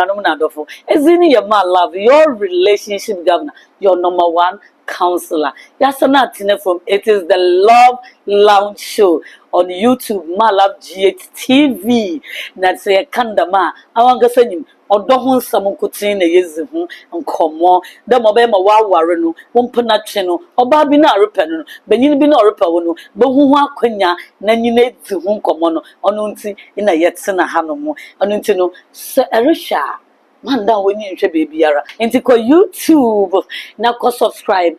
nuanom na adofo. Ezini ye ma love your relationship governor, your number one counselor. Yasana Tine from it is the Love Lounge Show on YouTube. Ma love GHTV. That's a kandama. I want to say him. Odohun samunkutin na yezi hu nkomo da mo be ma waware no wompena twe no oba bi na repa no benyin bi na repa wo no be hu akwanya na nyina edi hu nkomo no ono nti ina yetse na ha no mo ono nti no se erisha manda woni nhwe bebiara nti ko YouTube na ko subscribe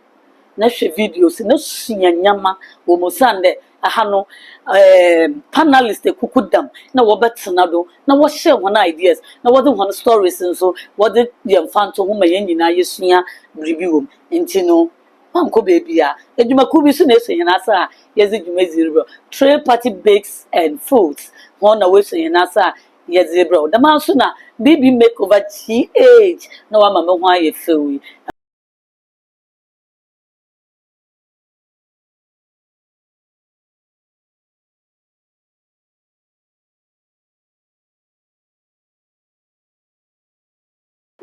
na hwe videos na sunya nyama wo mo sande aha no panelist kukudam na wobetena do na wo share one ideas na wo do one stories so wo de yemfanto ho mayen nyina yesua review nti no manko bebia edwuma ku bi so na esenye na asa yezi dwuma zero tray party bakes and foods ho na we senye na asa yezi bro da man so na BB makeover GH na wa mama ho aye fewi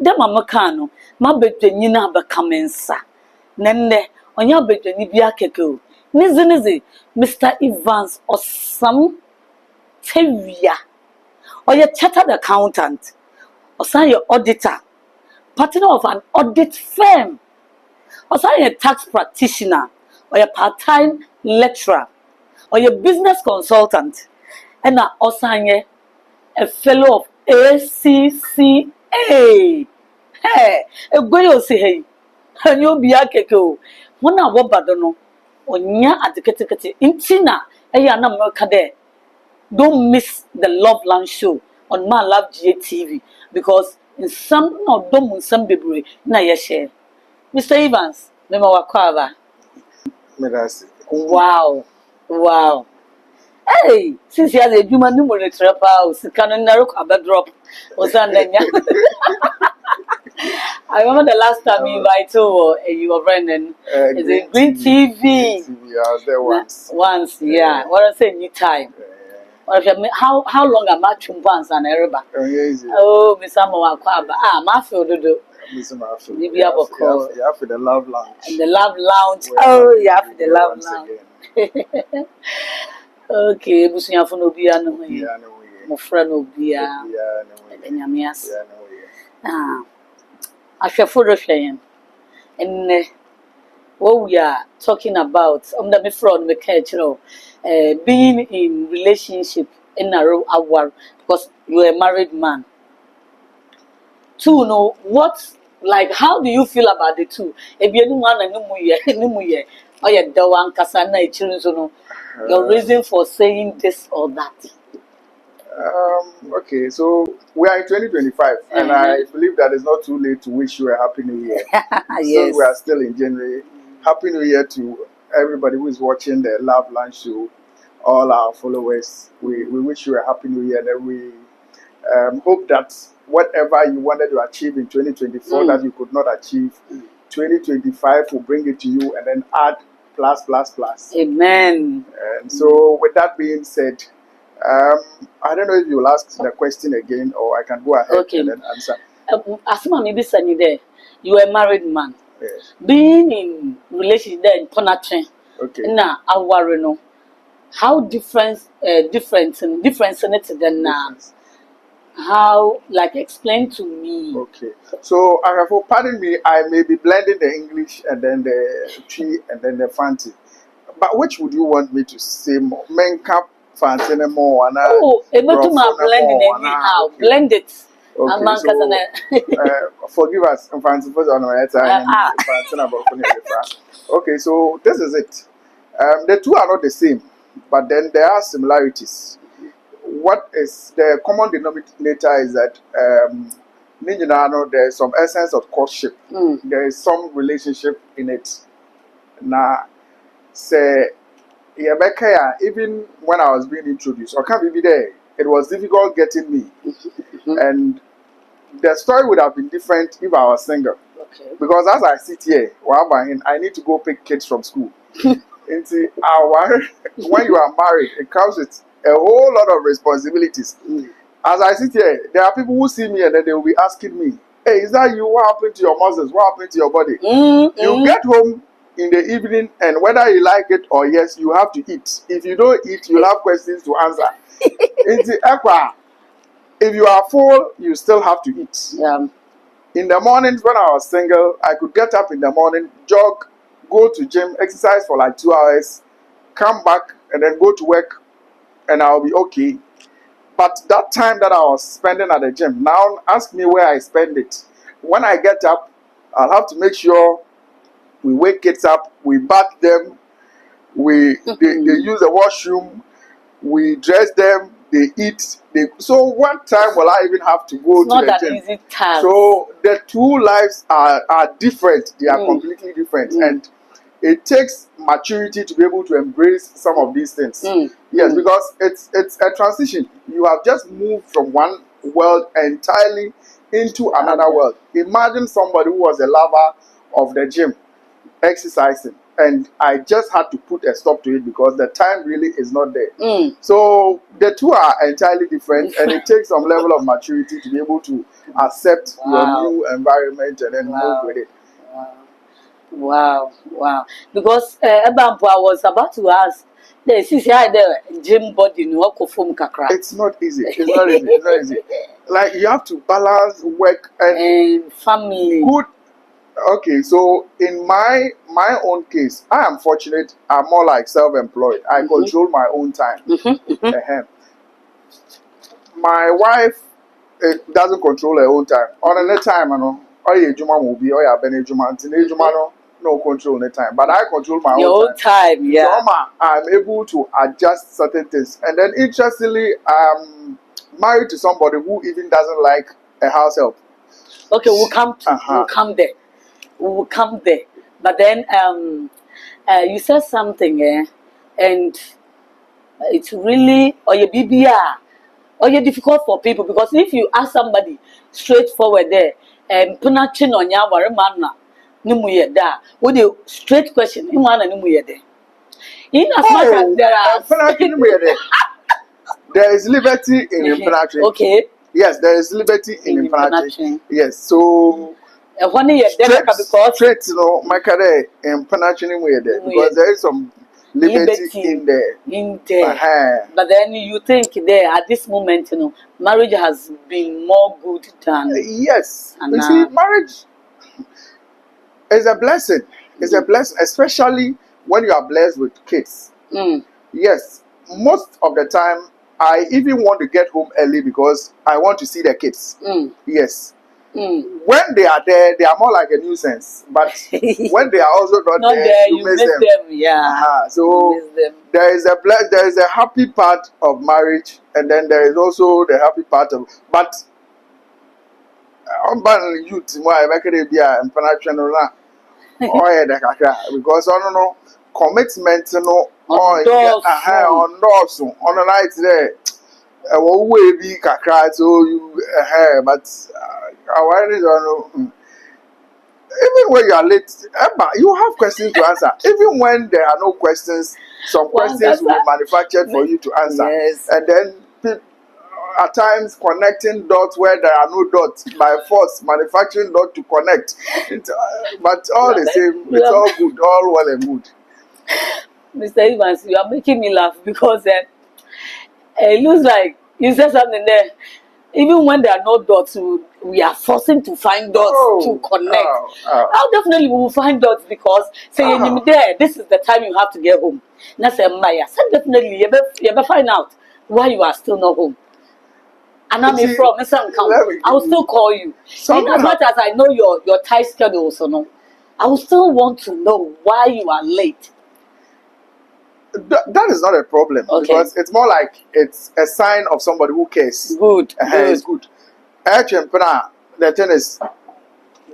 da mama kanu ma bedwanyi na abakamensa nenne onya bedwanyi bi akeke o nizi Mr. Evans Osam Tewia oya chartered accountant osan your auditor partner of an audit firm osan your tax practitioner oya part-time lecturer oya business consultant and osan a fellow of ACCA. Hey, a goyo say hey, and you'll be a keko. One hour badono, onya at the category in China, a yana mercade. Don't miss the Love Land show on My Love GTV because in some no don't some baby na ya share. Mr. Evans, mema wakwava. Wow, wow. Hey, since you have a human number trap house, can narrow a drop was I remember the last time you invited you were Brendan. Is it Green TV? I was there once. Once, yeah. What I say, new time. How long am I chumpanzee and Ereba? Oh, Miss Amakwaba. Mafio do. Miss Mafio. You have for the Love Lounge. The Love Lounge. Oh, you have the Love Lounge. Okay, busunya fo no bia no ho. Mo fra no bia. Enyame ase. Ahwefo do hwen. Enne what we are talking about, the fraud me being in relationship in a row awar because you are a married man. Two, no, what like how do you feel about the two? If you don't want no muye, or you don't want kasana children, your reason for saying this or that. Okay, so we are in 2025, and I believe that it's not too late to wish you a happy new year. Yes. So we are still in January. Happy New Year to everybody who is watching the Love Land Show, all our followers. We wish you a happy new year, and we hope that whatever you wanted to achieve in 2024 that you could not achieve, 2025 will bring it to you and then add plus. Amen. And so with that being said, I don't know if you'll ask the question again or I can go ahead and then answer. Asma maybe send you there. You are a married man. Yes. Being in relationship there in Ponachin. Okay. Now, no. How different in it than how like explain to me. Okay. So pardon me, I may be blending the English and then the tree and then the fancy. But which would you want me to say more? Menka fancy more? Oh, blending anyhow. Okay. Blend it. Okay, so, forgive us. Okay, so this is it. The two are not the same, but then there are similarities. What is the common denominator is that there is some essence of courtship. There is some relationship in it. Now, say, even when I was being introduced, I can't be there. It was difficult getting me. And the story would have been different if I was single. Okay. Because as I sit here, I need to go pick kids from school. When you are married, it comes with a whole lot of responsibilities. As I sit here, there are people who see me and then they will be asking me, "Hey, is that you? What happened to your muscles? What happened to your body?" You get home in the evening, and whether you like it or yes, you have to eat. If you don't eat, you'll have questions to answer. If you are full, you still have to eat. Yeah. In the mornings when I was single, I could get up in the morning, jog, go to gym, exercise for like 2 hours, come back, and then go to work, and I'll be okay. But that time that I was spending at the gym, now ask me where I spend it. When I get up, I'll have to make sure we wake kids up, we bath them, they use the washroom, we dress them, they eat. So what time will I even have to go It's to not the an gym? easy task. So the two lives are different. They are completely different. And it takes maturity to be able to embrace some of these things. Yes, because it's a transition. You have just moved from one world entirely into another world. Imagine somebody who was a lover of the gym, exercising, and I just had to put a stop to it because the time really is not there. So the two are entirely different, and it takes some level of maturity to be able to accept your new environment and then move with it. Wow. Because Ebampo, I was about to ask, the gym body no kakra. It's not easy. It's not easy. Like you have to balance work and family. Good. Okay, so in my own case, I am fortunate. I'm more like self-employed. I control my own time. My wife doesn't control her own time. On any time, juma will be juma no control the time. But I control my own time. Yeah. So I'm able to adjust certain things. And then interestingly, I'm married to somebody who even doesn't like a house help. Okay, we'll come there. We will come there. But then you said something, and it's really difficult for people, because if you ask somebody straightforward there, punachin on ya waremana nimuye da, with the straight question, imana nimuye de. In as much as there is liberty in impenetrating. Okay. Yes, there is liberty in impenetrating. Yes, so straight, my career in penetrating because there is some liberty in there. But then you think there at this moment, marriage has been more good than yes. You see, marriage is a blessing. It's a blessing, especially when you are blessed with kids. Yes, most of the time I even want to get home early because I want to see the kids. Yes. When they are there, they are more like a nuisance. But when they are also not there, you miss them. Yeah. So there is a happy part of marriage, and then there is also the happy part of. But youth, because commitment, on night there. Be kakra, so you but even when you are late, you have questions to answer. Even when there are no questions, some questions will be manufactured for you to answer. Yes. And then at times connecting dots where there are no dots by force, manufacturing dots to connect. But all the same, it's all good, all well and good. Mr. Evans, you are making me laugh because it looks like you said something there. Even when there are no dots, we are forcing to find dots to connect. I'll definitely will find dots because there, this is the time you have to get home. That's a Maya. So definitely you ever find out why you are still not home. And I'm from I will still call you. In as much as I know your tight schedule, I will still want to know why you are late. That is not a problem because it's more like it's a sign of somebody who cares. Good. It's good. The thing is,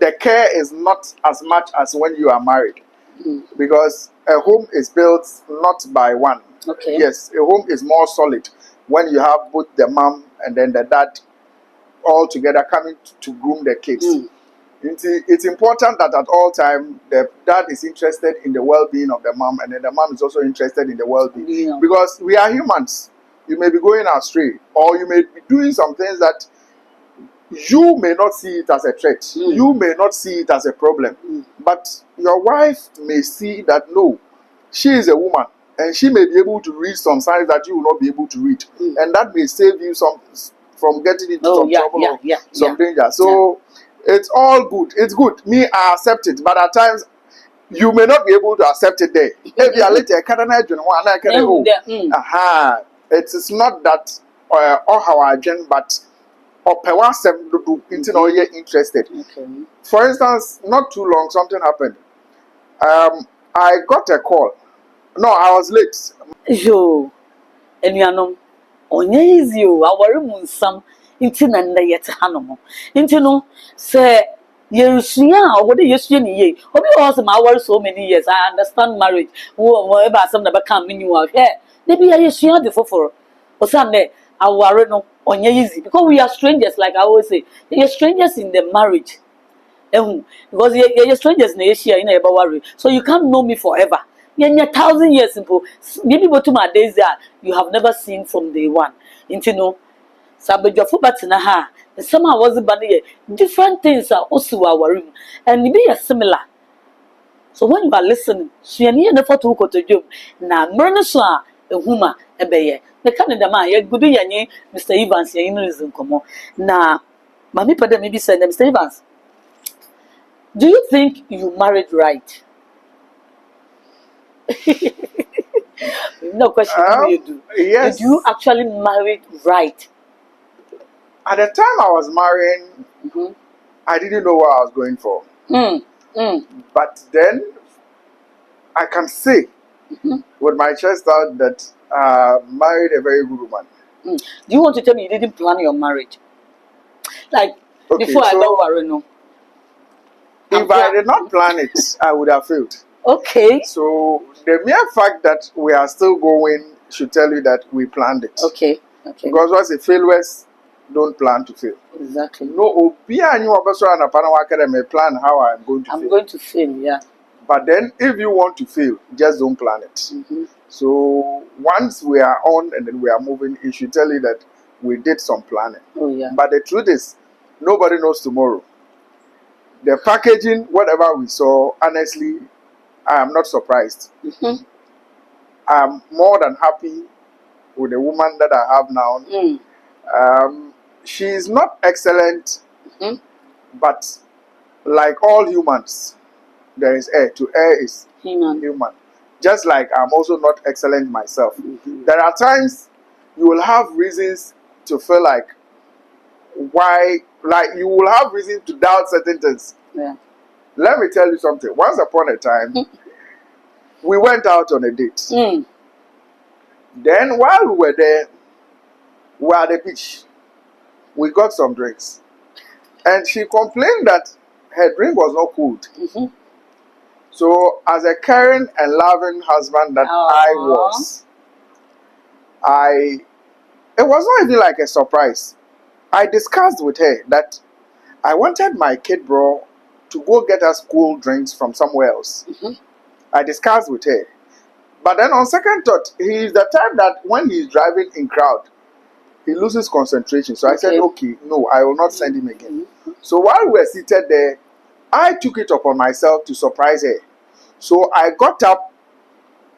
the care is not as much as when you are married, because a home is built not by one. Okay. Yes, a home is more solid when you have both the mom and then the dad all together coming to groom the kids. It's important that at all time the dad is interested in the well-being of the mom, and then the mom is also interested in the well-being, because we are humans. you may be going astray, or you may be doing some things that you may not see it as a threat. You may not see it as a problem. But your wife may see that no, she is a woman, and she may be able to read some signs that you will not be able to read. And that may save you from getting into some trouble or some danger. So it's all good. It's good. Me, I accept it. But at times, you may not be able to accept it there. Maybe I later it is not that or how I but or you're interested. For instance, not too long, something happened. I got a call. No, I was late. Yo, and you know, onye easy o, awari munsam, inti na nda yete hanomo. Inti no, say, Yerusuya, or what you ye? Obi was my work so many years. I understand marriage. Whatever some never come in you out here. Maybe I Yerusuya the for or Sunday. I worry no on easy because we are strangers, like I always say. You're strangers in the marriage. Because you're strangers in Asia in a worry. So you can't know me forever. You're 1,000 years simple. Maybe go to my days there you have never seen from day one. Into no Sabajofu Batinaha. Somehow wasn't bunny. Different things are also our room. And be a similar. So when you are listening, she and the photo to job. Now Murnasoa, a huma, a bayer. The Canada man, a good yanny, Mr. Evans, your reason come on. Now, Mammy Pada maybe send them, Mr. Evans. Do you think you married right? No question. You do. Yes. Did you actually married right? At the time I was marrying, I didn't know what I was going for. But then I can say with my chest out that I married a very good woman. Do you want to tell me you didn't plan your marriage? Like, before I don't worry, no. If I did not plan it, I would have failed. Okay. So the mere fact that we are still going should tell you that we planned it. Okay. Because once it fails, don't plan to fail. Exactly. No, plan how I'm going to fail. I'm going to fail, yeah. But then if you want to fail, just don't plan it. So once we are on and then we are moving, it should tell you that we did some planning. Oh, yeah. But the truth is, nobody knows tomorrow. The packaging, whatever we saw, honestly, I am not surprised. I'm more than happy with the woman that I have now. She is not excellent, but like all humans, there is air. To err is human. Just like I'm also not excellent myself. There are times you will have reasons to feel like you will have reason to doubt certain things. Yeah. Let me tell you something. Once upon a time, we went out on a date. Then while we were there, we were at the beach. We got some drinks. And she complained that her drink was not cold. So as a caring and loving husband that I was, it was not even like a surprise. I discussed with her that I wanted my kid bro to go get us cool drinks from somewhere else. I discussed with her. But then on second thought, he is the type that when he's driving in crowd, he loses concentration. So I said, okay, no, I will not send him again. So while we were seated there, I took it upon myself to surprise her. So I got up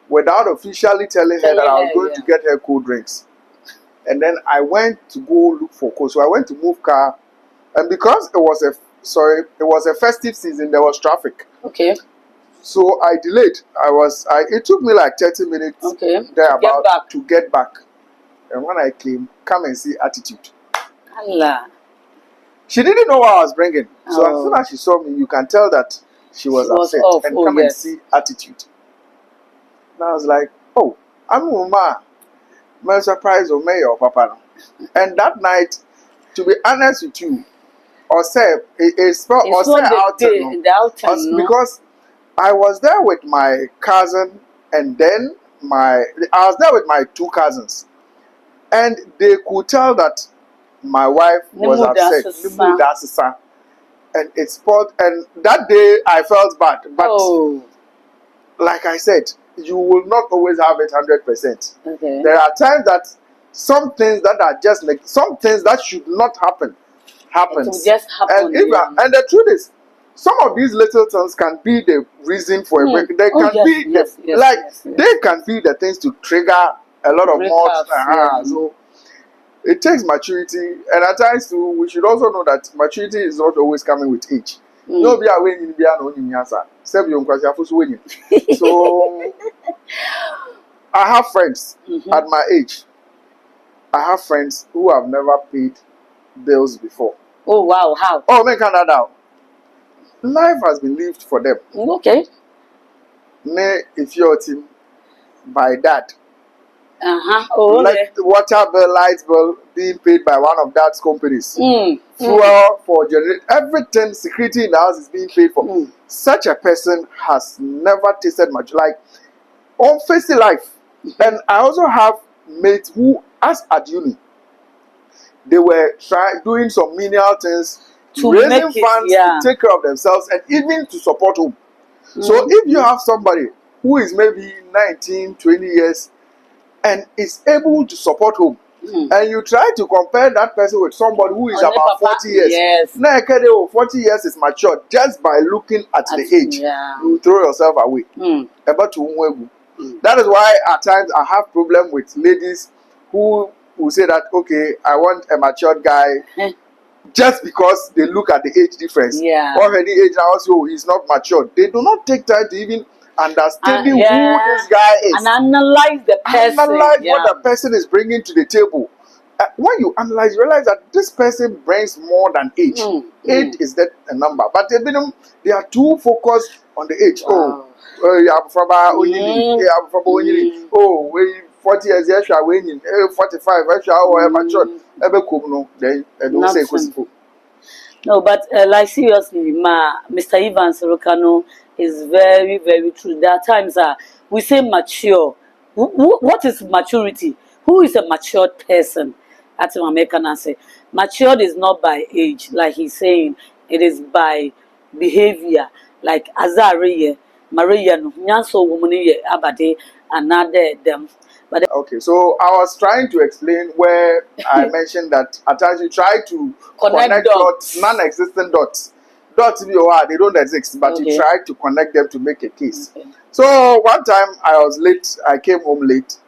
without officially telling her that I was going to get her cool drinks. And then I went to go look for cold. So I went to move car. And because it was a festive season, there was traffic. Okay. So I delayed. It took me like 30 minutes thereabout to get back. And when I came, come and see attitude. Allah. She didn't know what I was bringing. So as soon as she saw me, you can tell that she was upset. And come and see attitude. And I was like, oh, I'm Uma. I'm surprised of me or Papa. And that night, to be honest with you, because I was there with my cousin and then I was there with my two cousins, and they could tell that my wife was upset. And it spoiled. And that day I felt bad, but like I said, you will not always have it 100%. There are times that some things that are just like some things that should not happen happens. It will just happen. And and the truth is, some of these little things can be the reason for a break. They can be they can be the things to trigger a lot of more. So it takes maturity, and at times too, we should also know that maturity is not always coming with age. No, be away in be an only answer. So I have friends at my age. I have friends who have never paid bills before. Oh wow, how? Oh, make that out. Life has been lived for them. Okay. If you're team by that. Oh, like the water bill, light bill being paid by one of dad's companies. Fuel for generate everything, security in the house is being paid for. Such a person has never tasted much like on facing life. And I also have mates who, as at uni, they were doing some menial things, raising funds to take care of themselves and even to support home. So if you have somebody who is maybe 19, 20 years and is able to support home, and you try to compare that person with somebody who is about 40 years. Now, 40 years is mature just by looking at the age. You throw yourself away. That is why at times I have problem with ladies who will say that, okay, I want a matured guy just because they look at the age difference. Already age now, so he's not matured. They do not take time to even understand who this guy is. And analyze the person. Analyze what the person is bringing to the table. When you analyze, you realize that this person brings more than age. Age is that a number. But they are too focused on the age. Wow. Oh, 40 years, 45, mature. Then don't say Kusifo. No, but like seriously, Mr. Evans Rokano is very, very true. There are times we say mature. What is maturity? Who is a matured person? That's what American say. Matured is not by age, like he's saying. It is by behavior. Like Azariye, Maria, Nyanso woman abade, another them. But okay, so I was trying to explain where I mentioned that at times you try to connect dots, non-existent dots. Dots they don't exist, but you try to connect them to make a case. So one time I was late, I came home late.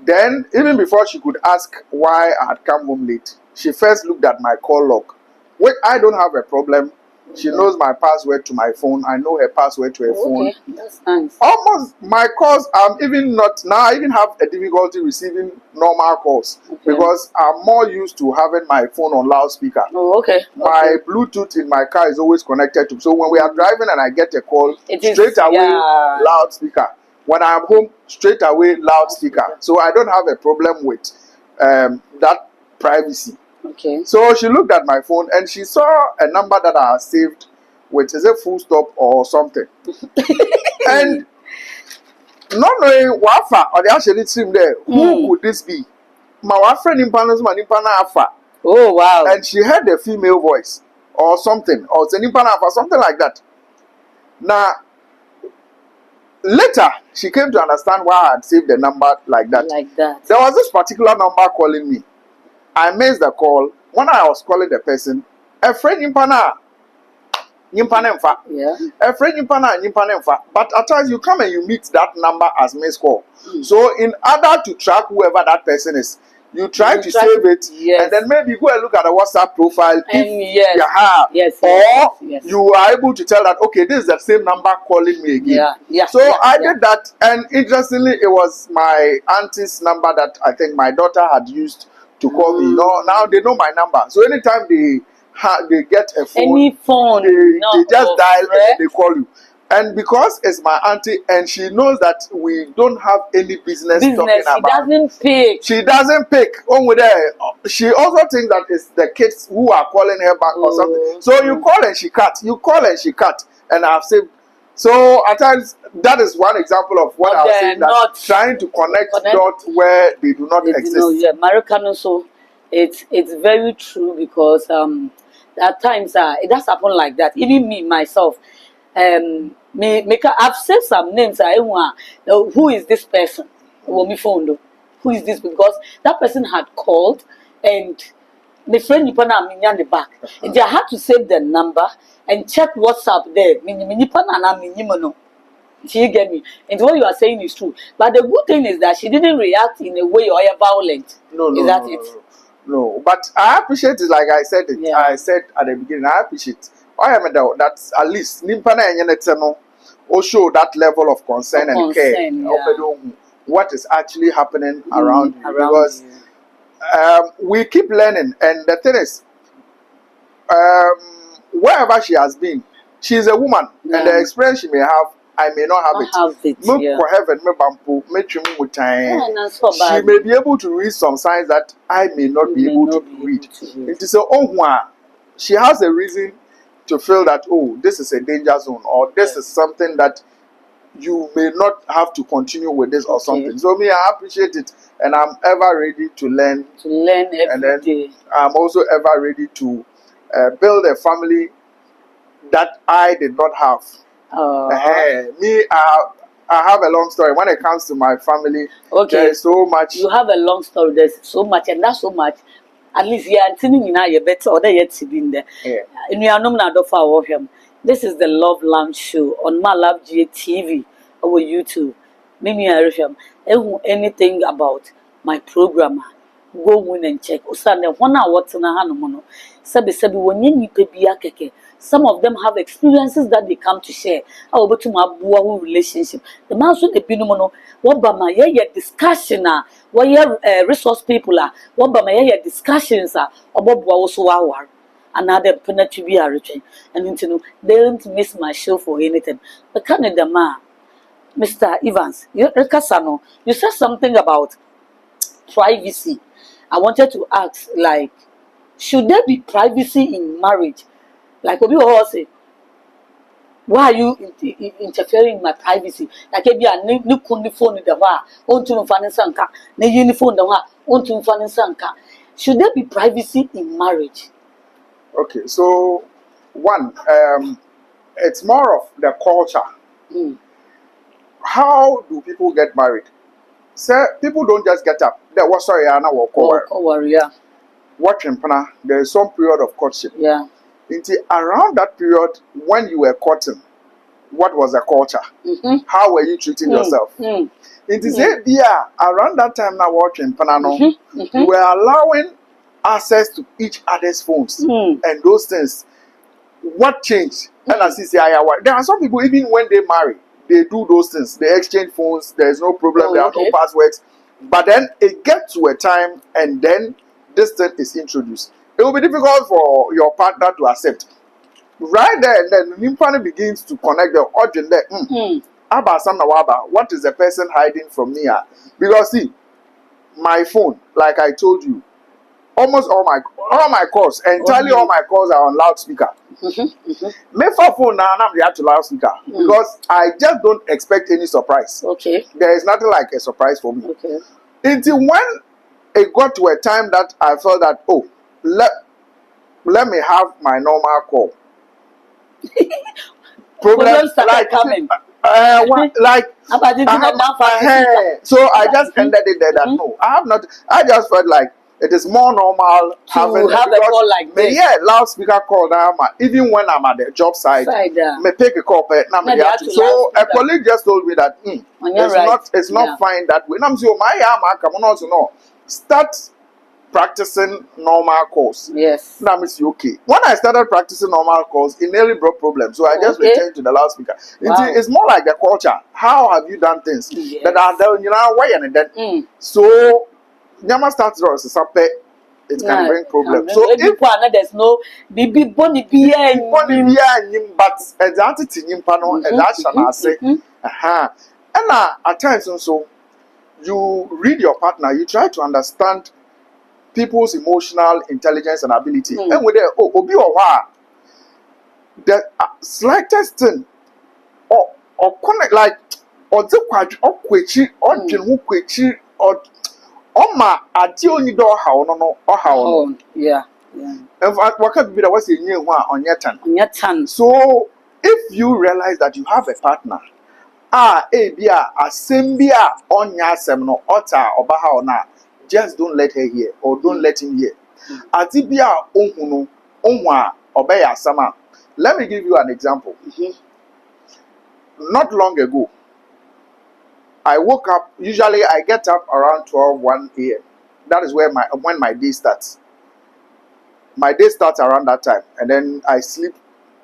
Then even before she could ask why I had come home late, she first looked at my call log. Wait, I don't have a problem. She knows my password to my phone. I know her password to her phone. That's nice. Almost my calls, I even have a difficulty receiving normal calls because I'm more used to having my phone on loudspeaker. My Bluetooth in my car is always connected to. So when we are driving and I get a call, straight away loudspeaker. When I'm home, straight away loudspeaker. So I don't have a problem with that privacy. So she looked at my phone and she saw a number that I had saved with is a full stop or something. And not knowing Wafa or the actually team there, who could this be? My friend in Nimpana Afa. Oh wow. And she heard a female voice or something, or Nimpana Afa, something like that. Now later she came to understand why I had saved the number like that. There was this particular number calling me. I missed the call. When I was calling the person, a friend in Pana, a friend in Pana, but at times you come and you meet that number as missed call. So in order to track whoever that person is, you try to save it, and then maybe go and look at the WhatsApp profile if you have, you are able to tell that okay, this is the same number calling me again. So I did that, and interestingly, it was my auntie's number that I think my daughter had used to call me. Now they know my number. So anytime they get a phone, they just dial and they call you. And because it's my auntie and she knows that we don't have any business talking about. She doesn't pick. She also thinks that it's the kids who are calling her back or something. So you call and she cut. You call and she cut. And I've saved. So at times that is one example of what I was saying, that trying to connect dots where they do not exist. American so it's very true because at times it does happen like that. Even me myself, I've saved some names. Who is this person? Phone who is this? Because that person had called and the friend nipa na minya the back. And I had to save the number and check WhatsApp there. Nipa na minyimo no. You get me? And what you are saying is true. But the good thing is that she didn't react in a way or violent. No, is that it? No, but I appreciate it. Like I said it. Yeah. I said at the beginning. I appreciate. I am that at least nimpa na enye or show that level of concern and care. Yeah. What is actually happening around you, around because you. we keep learning, and the thing is, wherever she has been, she is a woman, and the experience she may have, I may not have it. Yeah. Heaven, she may be able to read some signs that I may not be able to read. It is she has a reason to feel that, oh, this is a danger zone, or this is something that you may not have to continue with this or something. So me, I appreciate it, and I'm ever ready to learn. Every day. I'm also ever ready to build a family that I did not have. Me, I have a long story. When it comes to my family, there is so much. You have a long story. There's so much, and that's so much. At least you are telling you better or yet to be in there. This is the Love Lounge Show on My Love GA TV over YouTube. Mimi Arisham, anything about my program, go in and check. Usane one hour what na hanomono. Sabi wonye nipa biya keke. Some of them have experiences that they come to share. How about my relationship? The man so the binomono. What ba ma ye discussion what ye resource people what ba ma ye discussions about also war. Another penalty be a return, and they don't miss my show for anything. But Canada ma, Mr. Evans, you said something about privacy. I wanted to ask, like, should there be privacy in marriage? Like Obi Oho say, why are you interfering in my privacy? Like if you are new phone in the wa, on to sanka, ne uniform the wa, on to sanka. Should there be privacy in marriage? Okay, so one, it's more of the culture. How do people get married? Sir, people don't just get up. There was watching pana. There is some period of courtship. Yeah. Around that period, when you were courting, what was the culture? How were you treating yourself? Around that time now watching pana, you were allowing access to each other's phones and those things. What changed? And as you say, there are some people, even when they marry, they do those things. They exchange phones. There is no problem. There are no passwords. But then it gets to a time, and then this thing is introduced. It will be difficult for your partner to accept. Right there, and then Nimpani begins to connect the audience there. What is the person hiding from me? Because see, my phone, like I told you, almost all my calls, entirely all my calls are on loudspeaker. My phone now I'm react to loudspeaker because I just don't expect any surprise. Okay. There is nothing like a surprise for me. Okay. Until when it got to a time that I felt that let me have my normal call. Problems started coming. So I just ended it there that no, I have not. I just felt like it is more normal to have a call like this. Yeah, loudspeaker call now. Even when I'm at the job site, me take a call. So a colleague just told me that it's not fine that way. I'm saying come on also no. Start practicing normal calls. Yes. Now it's okay. When I started practicing normal calls, it nearly brought problems. So I just returned to the loudspeaker. Wow. It's more like the culture. How have you done things that are done? Why and then so. Nyama starts it can bring problems. So if there's no bibi boni but exactly and at times also you read your partner, you try to understand people's emotional intelligence and ability. And with obi or the slightest thing or connect like or the quadri or kwechi or jinwu kwechi or Oma ati only do how no or how yeah. In fact, what can be that was in on your turn. On your turn. So if you realize that you have a partner Ebia asembia onya asem no ota obaha ona, just don't let her hear or don't let him hear. Atibia ohunu no ohwa obeya asama. Let me give you an example. Not long ago, I woke up, usually I get up around 1 a.m. That is when my day starts. My day starts around that time, and then I sleep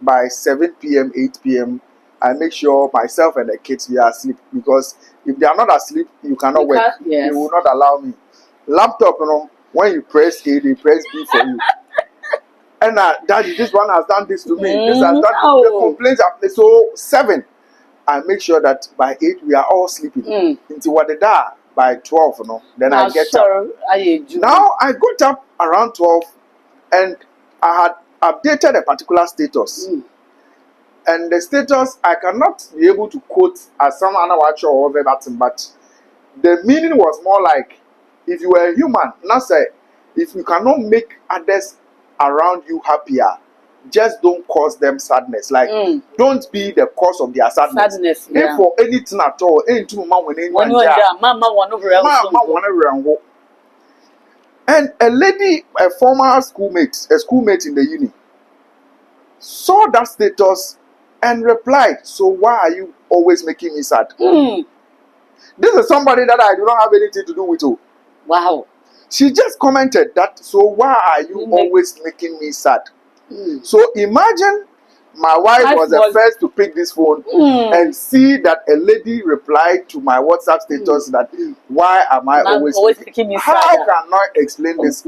by 7 p.m., 8 p.m. I make sure myself and the kids we are asleep, because if they are not asleep, you cannot work. Yes. They will not allow me. Laptop, when you press A, they press B for you. And Daddy, this one has done this to me. This has done the complaints. So 7, I make sure that by 8 we are all sleeping. Until what they die by 12, then I get up. Now I got up around 12, and I had updated a particular status. And the status I cannot be able to quote as some other watcher or verbatim, but the meaning was more like, if you were a human, not say, if you cannot make others around you happier, just don't cause them sadness. Like, don't be the cause of their sadness. If for anything at all, and a lady, a former schoolmate, a schoolmate in the uni, saw that status and replied, "So why are you always making me sad?" This is somebody that I do not have anything to do with. Wow. She just commented that, "So why are you always making me sad?" So imagine my wife was the first to pick this phone and see that a lady replied to my WhatsApp status that, "Why am I always making me sad?" How can I explain this?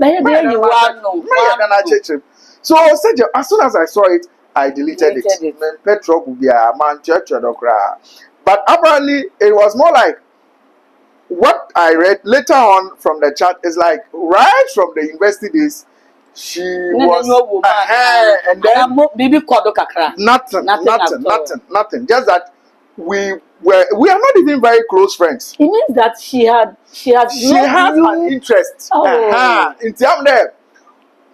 So as soon as I saw it, I deleted it. But apparently it was more like, what I read later on from the chat is like, right from the university days, she was and then nothing. Just that we are not even very close friends. It means that she had an interest. In terms there,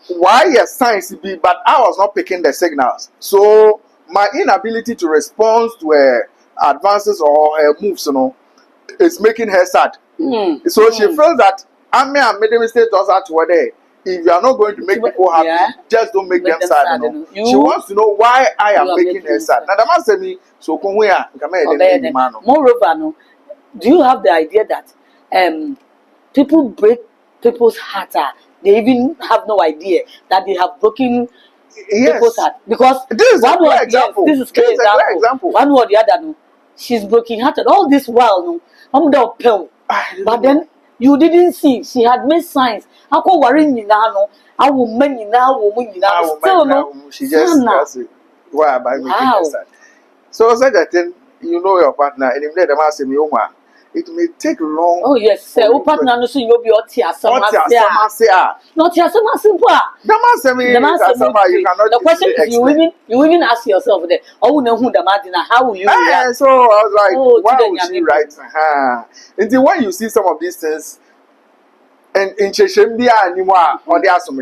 why yes science be, but I was not picking the signals. So my inability to respond to her advances or her moves, is making her sad. So she feels that I made a mistake to us today. If you are not going to make people happy, just don't make them sad. She wants to know why I am making her sad. Now the man said me, so come here, moreover, do you have the idea that people break people's hearts? They even have no idea that they have broken people's heart, because this is a clear example. This is clear example. One or the other, she's broken hearted all this while. But then you didn't see. She had made signs. I call worrying now. I will many now. Still no. She just does it. Why am I making her sad? So such a thing, your partner, and if they ask me, it may take long. Oh yes, sir. Your partner no so you be otia sama. Not ya sama simple. The question is, you even ask yourself there. Oh, no, who the madina? How will you react? So I was like, why would she write? Until when you see some of these things, and in Cheshembia anymore, or there are some,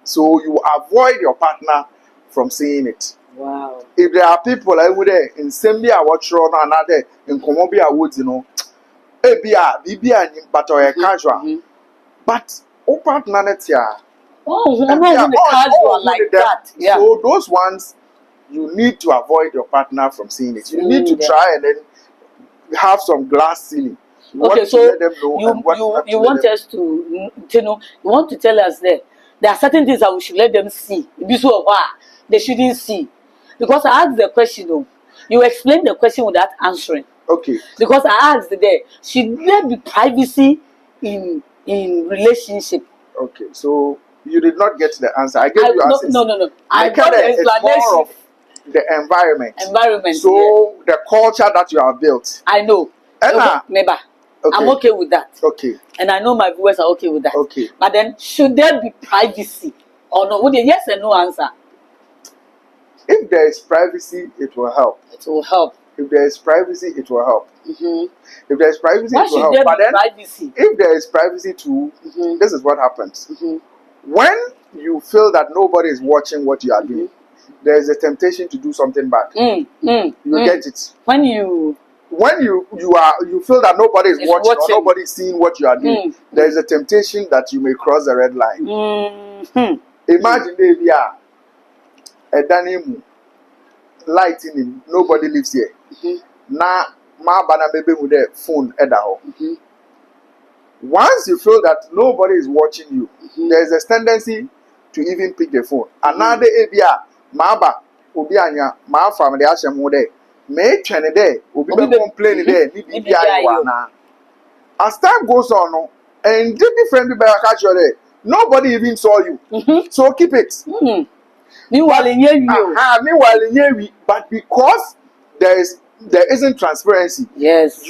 so you avoid your partner from seeing it. Wow. If there are people in Sembia, watch on another in Komobia Woods, Bibia, but or a casual. But partner netia. Casual like that. Yeah. So those ones, you need to avoid your partner from seeing it. You need to try and then have some glass ceiling. Okay, so you want us to, you want to tell us there are certain things that we should let them see. They shouldn't see. Because I asked the question, you explained the question without answering. Okay. Because I asked there, should there be privacy in relationship? Okay, so you did not get the answer. I gave you answers. No. I got the explanation. More of the environment. So the culture that you have built. I know. Never. Okay. I'm okay with that. Okay. And I know my viewers are okay with that. Okay. But then, should there be privacy or no? Would yes and no answer? If there is privacy, it will help. It will help. If there is privacy, it will help. If there is privacy, why it will help. But then, privacy? If there is privacy too, this is what happens. When you feel that nobody is watching what you are doing, there is a temptation to do something bad. You get it. When you when you feel that nobody is It's watching or watching. nobody is seeing what you are doing, there is a temptation that you may cross the red line. Imagine maybe a Danimu lighting him, nobody lives here. Na ma bana baby with the phone edaho. Once you feel that nobody is watching you, there is a tendency to even pick the phone. Another abia maba obi anya ma family ashemu there. May chene there, obi be complain there, ni bibi ayo na. As time goes on, no, and different people catch you there. Nobody even saw you. So keep it. Meanwhile, in Meanwhile, but because there isn't transparency. yes,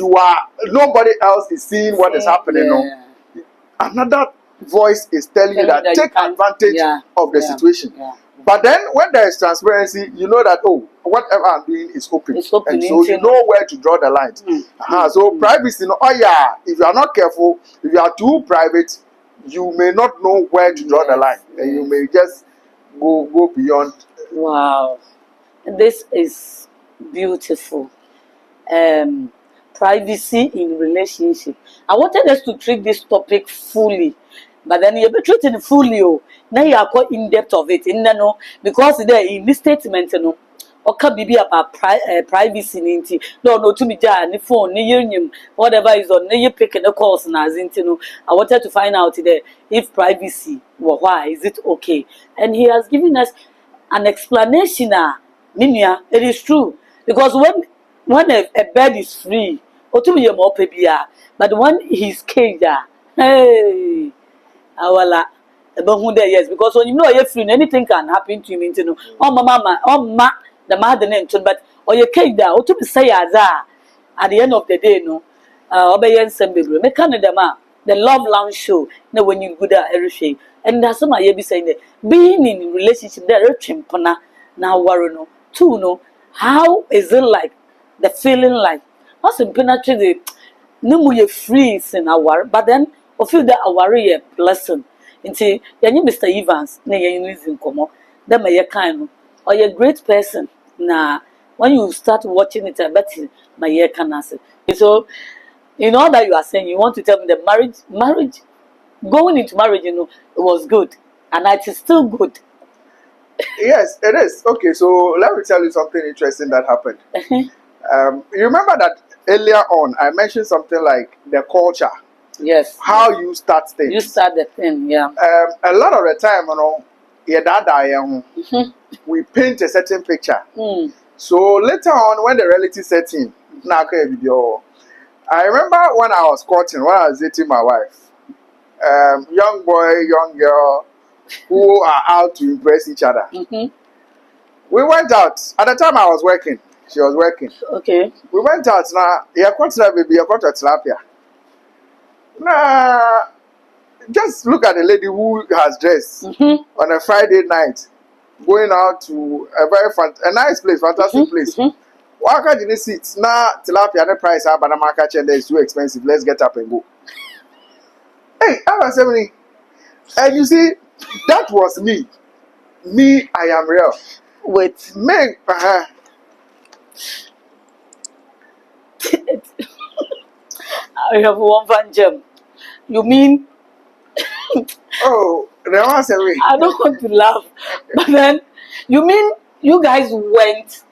Nobody else is seeing what is happening. Yeah. No, another voice is telling you that take advantage of the situation. Yeah. But then when there is transparency, you know that whatever I'm doing is open, It's open, and so you know where to draw the lines. So privacy, if you are not careful, if you are too private, you may not know where to draw the line, and you may just go beyond. Wow, this is beautiful. Privacy in relationship. I wanted us to treat this topic fully, but then you be treating it fully. Now you are quite in depth of it. Because there in this statement, oka bibi about privacy ninti. No to me ja ni phone ni yenyum whatever is on ni picking the calls na zinti. I wanted to find out there if privacy why is it okay, and he has given us an explanation. Ninia, it is true because when a bird is free, but when he's caged, hey, awala. Yes, because when you know you're free, anything can happen to him. The mother name, but or you caged there, or to be say at the end of the day, no, obey Canada, the Love Lounge show, when you go there everything, and that's what I be saying that being in relationship, there are chimpana now, warano, two, no, how is it like? The feeling like what's in penetrate no you free in our but then I feel that our a blessing until Mr. Evans na using come then my kind or a great person na when you start watching it I bet my year can answer. So in all that you are saying you want to tell me that marriage going into marriage it was good and it is still good. Yes, it is. Okay, so let me tell you something interesting that happened. You remember that earlier on I mentioned something like the culture. Yes. How you start things. You start the thing, yeah. A lot of the time, we paint a certain picture. So later on, when the reality set in, I remember when I was courting, when I was dating my wife, young boy, young girl, who are out to impress each other. We went out. At the time I was working. She was working. Okay. We went out now. You got baby, you got tilapia. Nah, just look at the lady who has dressed on a Friday night, going out to a nice place, fantastic place. Why can't you sit? Nah, tilapia the price but the market and is too expensive. Let's get up and go. Hey, I was saying, and you see, that was me. Me, I am real. Wait. Me, I have one fun gem. You mean? Oh, there was a way. I don't want to laugh, but then you mean you guys went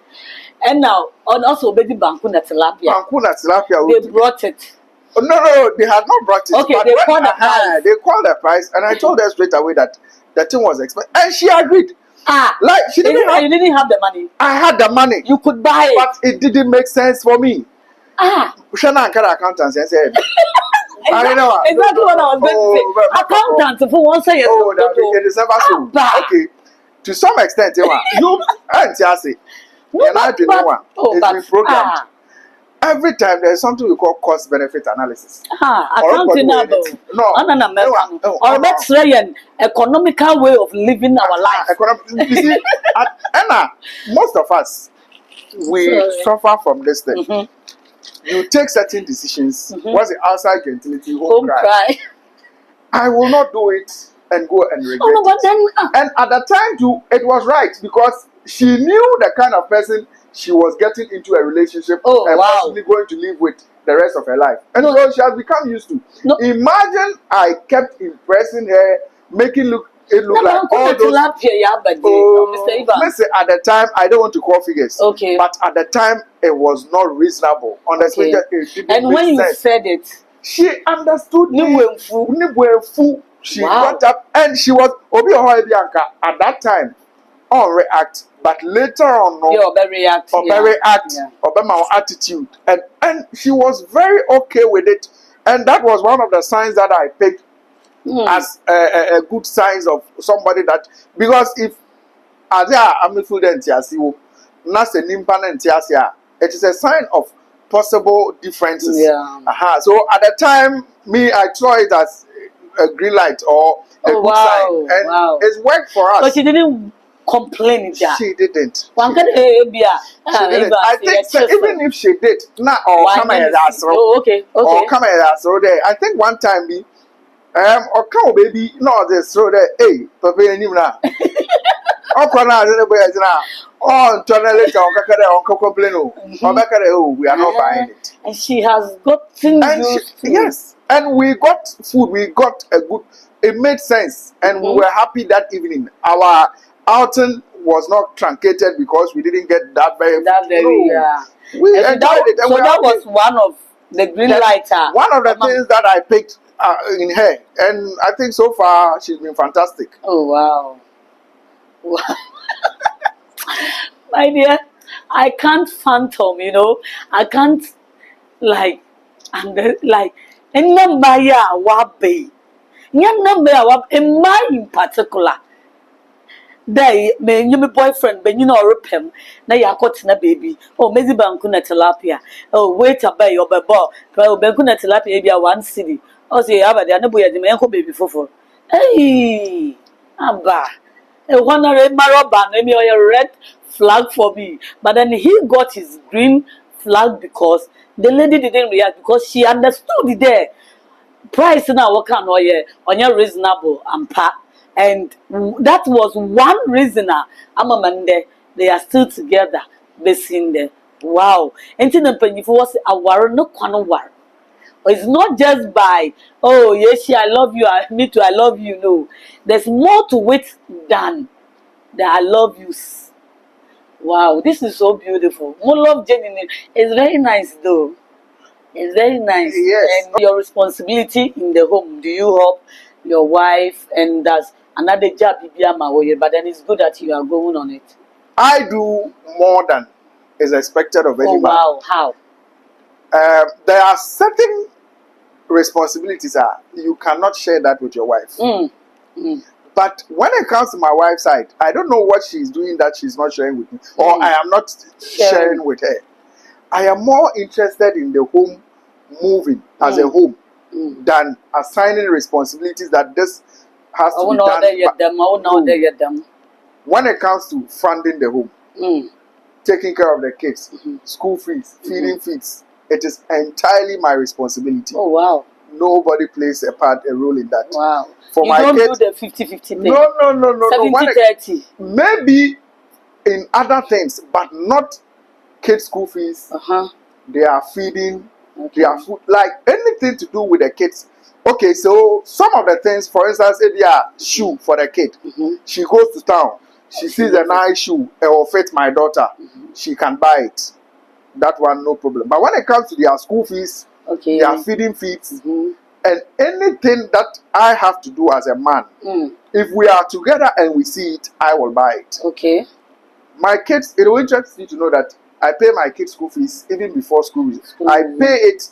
and now on also baby Bankuna tilapia. Bankuna tilapia. They brought it. Oh, no, they had not brought it. Okay, but they called the price. They called the price, and I told her straight away that the thing was expensive, and she agreed. Like she didn't. You didn't have the money. I had the money. You could buy it, but it didn't make sense for me. Shana and Kara accountants and said. Exactly what I was going to say. Accountant for one say yes. Oh, it is never so. Okay, to some extent, you and Tiasi. It's been programmed. Every time there is something we call cost benefit analysis. Accounting or that's an economical way of living our life. You see, Anna, most of us we suffer from this thing. You take certain decisions. What's the outside gentility? Home cry. I will not do it and go and regret it. And at the time too, it was right because she knew the kind of person she was getting into a relationship Oh, and wow. possibly going to live with the rest of her life. And No. so she has become used to. No. Imagine I kept impressing her, making it look like all those. Oh, listen, at the time, I don't want to call figures. Okay. But at the time, it was not reasonable. Honestly, Okay. it didn't And make when you sense. said it, She understood me. Nibuenfu. She Wow. got up and she was Obi Ohoe Bianca at that time on react, but later on, no, You're very react. react, my attitude, and she was very okay with it, and that was one of the signs that I picked as a good signs of somebody that, because if I'm a student, it is a sign of possible differences. Yeah. So at the time, me, I saw it as a green light or a good sign, and it's worked for us. But she didn't complain. She didn't. One can she didn't. I think so, even if she did, come here, that's okay. Or come here, that's there. I think one time me, or come baby, no, this so there. Hey, Papa, you know. Oh, we are not buying it. And she has gotten used to. Yes, and we got food. We got a good. It made sense, and we were happy that evening. Our outing was not truncated because we didn't get that very. We enjoyed it, and so that was one of the green lights. One of the things that I picked in her, and I think so far she's been fantastic. Oh wow. My dear, I can't phantom, I can't and number ya wabe. Number in my in particular. They may you boyfriend, but repem. Now you are caught in a baby. Oh, maybe bankuna tilapia. Oh, wait a bay or ball. Well, bankuna tilapia 1 city. Oh, say, I have a boy, the man baby for. Hey, Abba. A wandering Maroban, maybe a red flag for me. But then he got his green flag because the lady didn't react because she understood it there. Price now what can on your reasonable and pa. And that was one reason Amamande they are still together, basing there. Wow. And then if was a war no quan war. It's not just by, oh, yes, I love you, me too, I love you. No, there's more to it than the I love you. Wow, this is so beautiful. More love, Jenny. It's very nice, though. It's very nice. Yes. And your responsibility in the home, do you help your wife? And that's another job, but then it's good that you are going on it. I do more than is expected of any man. Wow, how? There are certain responsibilities you cannot share that with your wife. But when it comes to my wife's side, I don't know what she's doing that she's not sharing with me, or I am not sharing with her. I am more interested in the home moving as a home than assigning responsibilities that this has to be done. When it comes to funding the home, taking care of the kids, school fees, feeding fees, it is entirely my responsibility. Oh, wow. Nobody plays a role in that. Wow. For you my don't kids, do the 50-50 thing. No. 70-30. Maybe in other things, but not kids' school fees. They are feeding, they are food, like anything to do with the kids. Okay, so some of the things, for instance, if they are shoe for the kid, she goes to town, she sees a nice shoe, it will fit my daughter, she can buy it. That one, no problem. But when it comes to their school fees, their feeding fees, and anything that I have to do as a man, if we are together and we see it, I will buy it. Okay. My kids, it will interest you to know that I pay my kids' school fees even before school. I pay it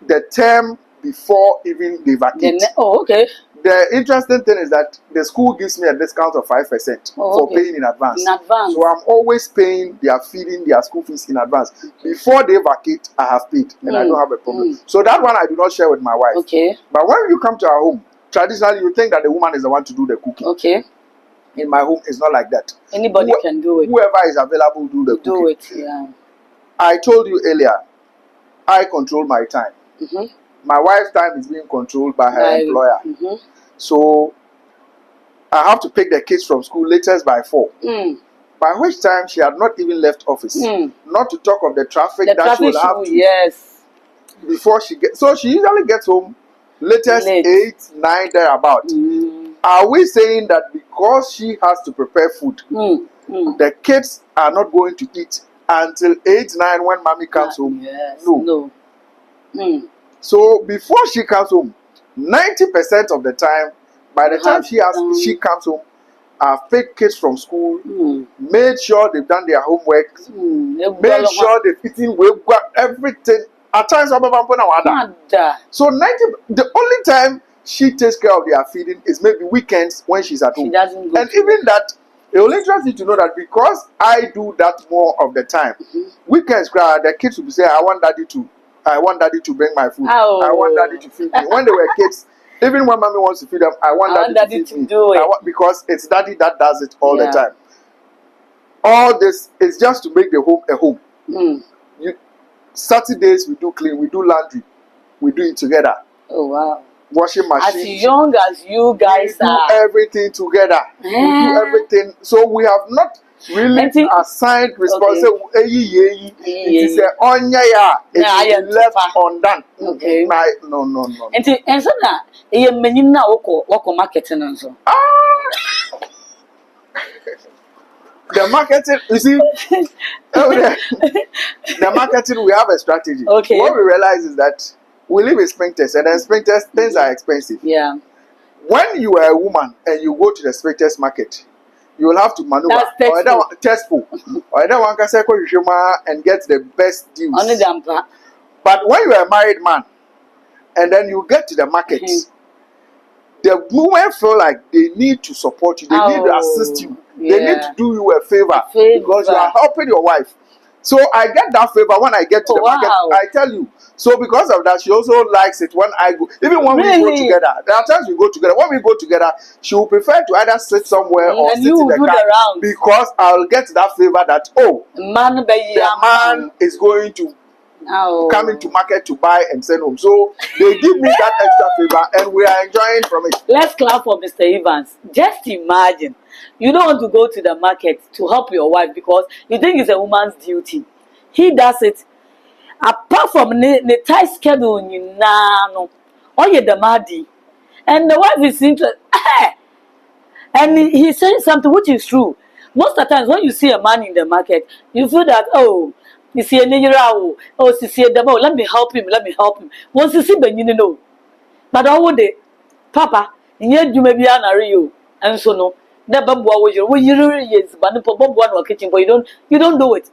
the term before even they vacate. Okay. The interesting thing is that the school gives me a discount of 5% for paying in advance. So I'm always paying their feeding, their school fees in advance. Before they vacate, I have paid and I don't have a problem. So that one I do not share with my wife. Okay. But when you come to our home, traditionally you think that the woman is the one to do the cooking. Okay. In my home, it's not like that. Anybody can do it. Whoever is available do the cooking. Do it, yeah. I told you earlier, I control my time. My wife's time is being controlled by her employer. So I have to pick the kids from school latest by 4. by which time she had not even left office. Not to talk of the traffic The that she traffic will have to yes. before she gets. So she usually gets home latest Late. 8, 9 thereabout. Are we saying that because she has to prepare food, the kids are not going to eat until 8, 9 when mommy comes home? Yes. No. No. So before she comes home, 90% of the time, by the time she comes home, I've picked kids from school, made sure they've done their homework, made sure they've eaten, we've got everything. At times, so 90. The only time she takes care of their feeding is maybe weekends when she's at home. She doesn't go and even that, it will interest you to know that because I do that more of the time, weekends, the kids will be saying, I want daddy to bring my food. Oh. I want daddy to feed me. When they were kids, even when mommy wants to feed them, I want daddy to feed me. Do it. Because it's daddy that does it all the time. All this is just to make the home a home. Saturdays we do clean, we do laundry, we do it together. Oh wow. Washing machine. As young as you guys we are. do everything together. We do everything. So we have not really assigned responsibility. It is a onya it is left undone. Okay. No. And so na e menim na woko marketing nso. The marketing, you see, the marketing, we have a strategy. Okay. What we realize is that we live in Springtest, and in Springtest, things are expensive. Yeah. When you are a woman and you go to the Springtest market, you will have to maneuver. Or testful. Or either one can say, and get the best deals. But when you are a married man, and then you get to the market, the women feel like they need to support you, they need to assist you, they need to do you a favor because you are helping your wife. So I get that favor when I get to the market. I tell you. So because of that, she also likes it when I go. Even when we go together, there are times we go together. When we go together, she will prefer to either sit somewhere or sit in the car because I'll get that favor that the man is going to come into market to buy and send home. So they give me that extra favor and we are enjoying from it. Let's clap for Mr. Evans. Just imagine, you don't want to go to the market to help your wife because you think it's a woman's duty. He does it. Apart from the tight schedule, and the wife is interested. And he's saying something which is true. Most of the times when you see a man in the market, you feel that, you see a let me help him. Once you see Benini, no. But all day, Papa, yet you may be an area, and so no. Never was your yes, but the kitchen, but you don't do it.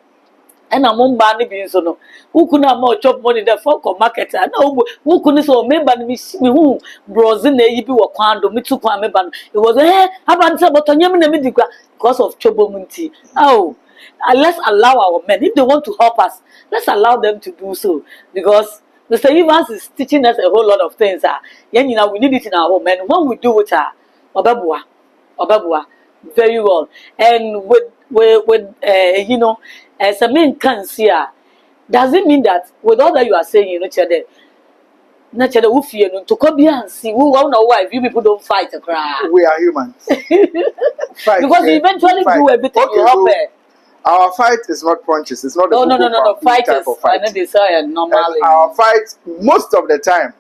And I'm on banny being so no. Who could have more chop money the folk or market? I know who couldn't so remember me who Brazil, you be a quando, me to Kwame Ban. It was about because of Chobomunti. Let's allow our men, if they want to help us, let's allow them to do so. Because Mr. Evans is teaching us a whole lot of things. We need it in our home. And when we do it, Obabua, very well. And with as a man can see, does it mean that with all that you are saying, Nature to come here and see who won't know why you people don't fight a cry. We are humans. Because we eventually do everything you help it. Our fight is not punches. It's not no. Fight is normal. Our fight, most of the time,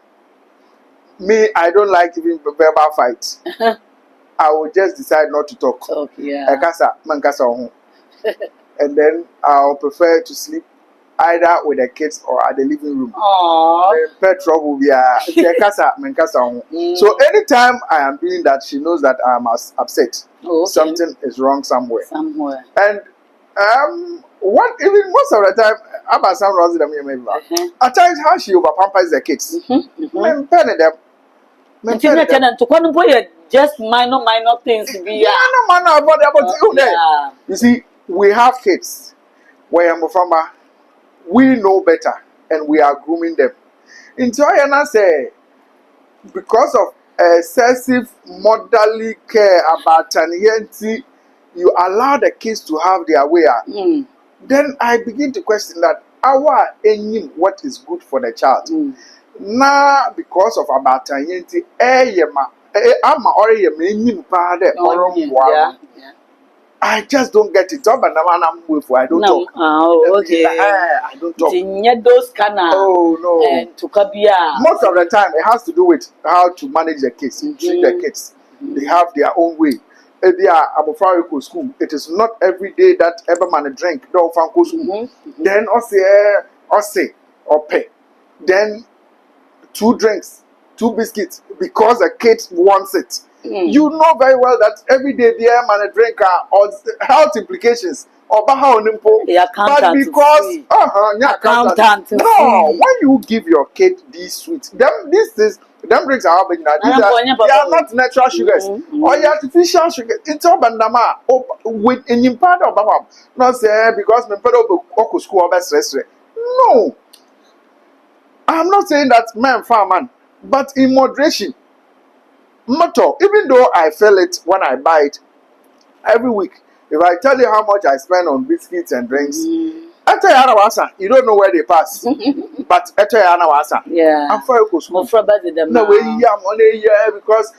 I don't like even verbal fights. I will just decide not to talk. And then I'll prefer to sleep either with the kids or at the living room. Petrol will be So anytime I am doing that, she knows that I am upset. Something is wrong somewhere. And even most of the time, at times how she over pampers the kids. Just minor things. You see, we have kids. We know better and we are grooming them. Into I say, because of excessive motherly care about Tanienti, you allow the kids to have their way. Then I begin to question that what is good for the child. Now, because of about Tanienti, I just don't get it. But I'm with I don't No, talk. okay. I don't talk. Those kind of Oh no. and to kabia. Most of the time, it has to do with how to manage the kids, treat the kids. They have their own way. If they are above school, it is not every day that every man drink. No, fanko school. Then or pay. Then 2 drinks, 2 biscuits because the kid wants it. You know very well that every day the man a drink or health implications or but because accountant no, when you give your kid these sweets, them drinks are big now. They are not natural sugars or artificial sugar. It's all bandama with in part of Baba. Not say because me pedo school best restaurant. No, I'm not saying that man farm, but in moderation. Matter, even though I feel it when I buy it every week. If I tell you how much I spend on biscuits and drinks, you don't know where they pass. But yeah, I'm for more probably them. No way, I'm on a year because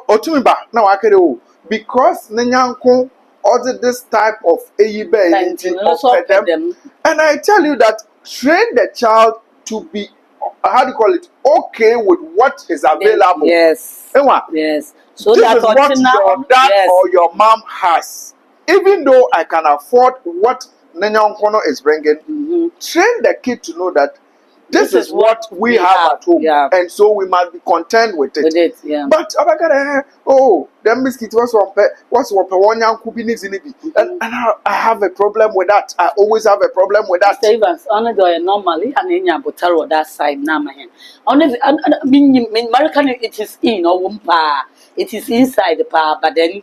Otumiba now I can because Nanyanko ordered this type of them. And I tell you that train the child to be how do you call it? Okay with what is available. Yes. Yes. So this that is what your dad or your mom has. Even though I can afford what Nanyankono is bringing, train the kid to know that this is what we have at home, and so we must be content with it. But them biscuit was one yanku and I have a problem with that. I always have a problem with that. Savers, only normally and in Yabutaro that side Namahan. Only in American it is in or wumpa, it is inside the pa, but then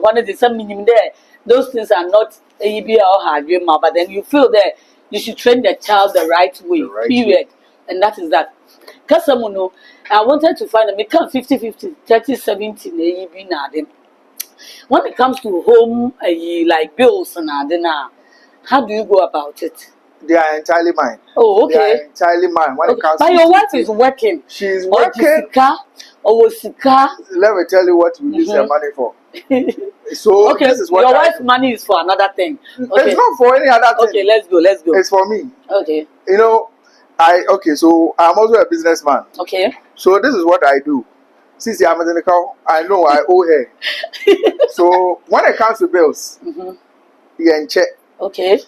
one of the some minimum there. Those things are not a or hard dream, but then you feel that you should train the child the right way, period. And that is that. Because someone know, I wanted to find a make 50-50, 30-70 when it comes to home, like bills and how do you go about it? They are entirely mine. Oh, okay. They are entirely mine. When it comes but your wife is working. She's working. Let me tell you what we use her money for. So okay, this is what your wife's money is for another thing. Okay. It's not for any other thing. Okay, let's go. It's for me. Okay. You know, so I'm also a businessman. Okay. So this is what I do. Since I'm a clinical, I know I owe her. So when it comes to bills, you can check. Okay.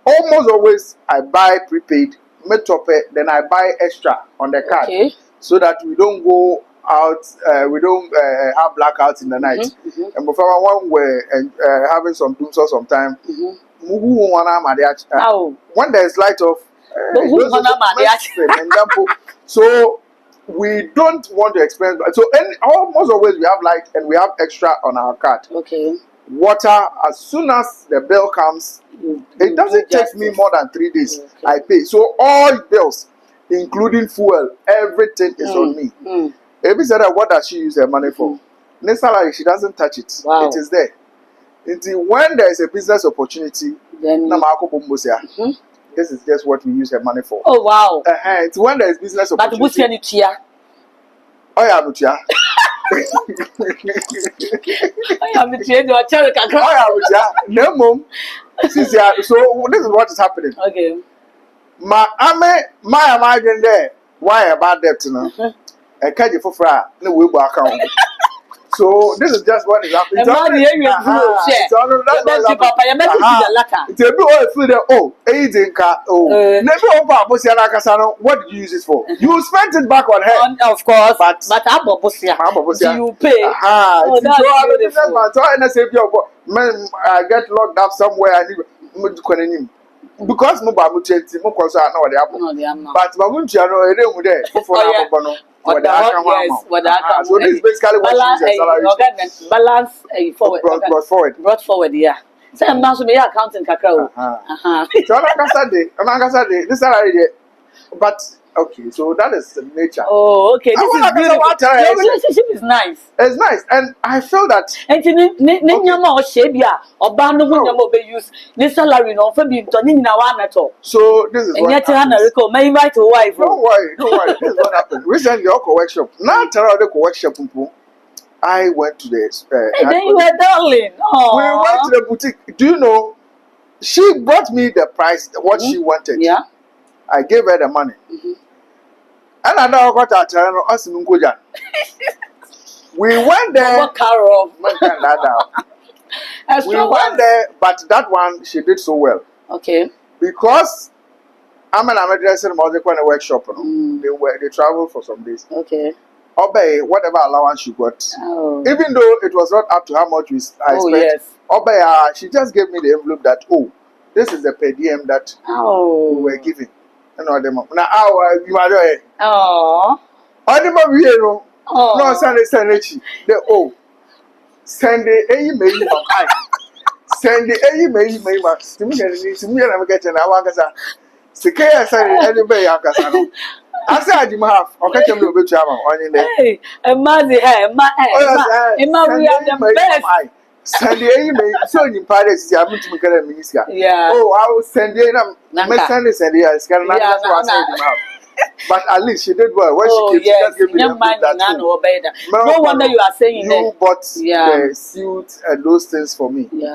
Almost always I buy prepaid, then I buy extra on the card. Okay. So that we don't go out, we don't have blackouts in the night. And before one we're having some doom so sometime. When there's light off, so we don't want to experience. So almost always we have light and we have extra on our card. Okay. Water, as soon as the bill comes, it doesn't take me more than 3 days. Okay. I pay. So all bills, including fuel, everything is on me. Ebi said, what does she use her money for? Next salary, she doesn't touch it. Wow. It is there. Until when there is a business opportunity, then this is just what we use her money for. Oh wow! It's when there is business opportunity. But what's your chia? Oh yeah, Mutia. I am Mutia. You are telling me. Oh yeah, Mutia. No mom. So this is what is happening. Okay. My imagine there. Why about debt now? I can't you for fra. No we go account. So this is just what is happening. It's what did you use it for? You spent it back on her. Of course. But you pay. I get locked up somewhere. I need because mo ba mo chenti mo konso na what happen. But ma mo ntia no ere mu there. So this is basically what she uses salary. Brought forward. Yeah. So I'm now so me accounting kakra. So I'm this salary but okay, so that is the nature. Oh, okay. This is beautiful. Your relationship is nice. It's nice, and I feel that. And so this is what happens. May invite a wife. Don't worry. This is what happened. Recently, your workshop. Now, tell the workshop. I went to the. Hey, then you were darling. We went to the boutique. Do you know? She brought me the price, what she wanted. Yeah. I gave her the money. And I now got a channel. We went there. What Carol? We went there, but that one she did so well. Okay. Because I'm an American workshop. They traveled for some days. Okay. Obey whatever allowance you got. Oh. Even though it was not up to how much I spent. Yes. Obey, she just gave me the envelope that, oh, this is the per diem that we were giving. You know, now, you are there. Oh. No, send it. Send the email. Send the email. To me, I'm getting a wagasa. Sikaya said, anybody, I said, I didn't have. Okay, tell me about Jama on in there. Hey, Emma, we are the best. Send the email. So in Paris, I'm going to make a minister. Yeah. Oh, I will send you. Send it. But at least she did well. When she came, she just gave me the no wonder you are saying you bought the suit and those things for me. Yeah.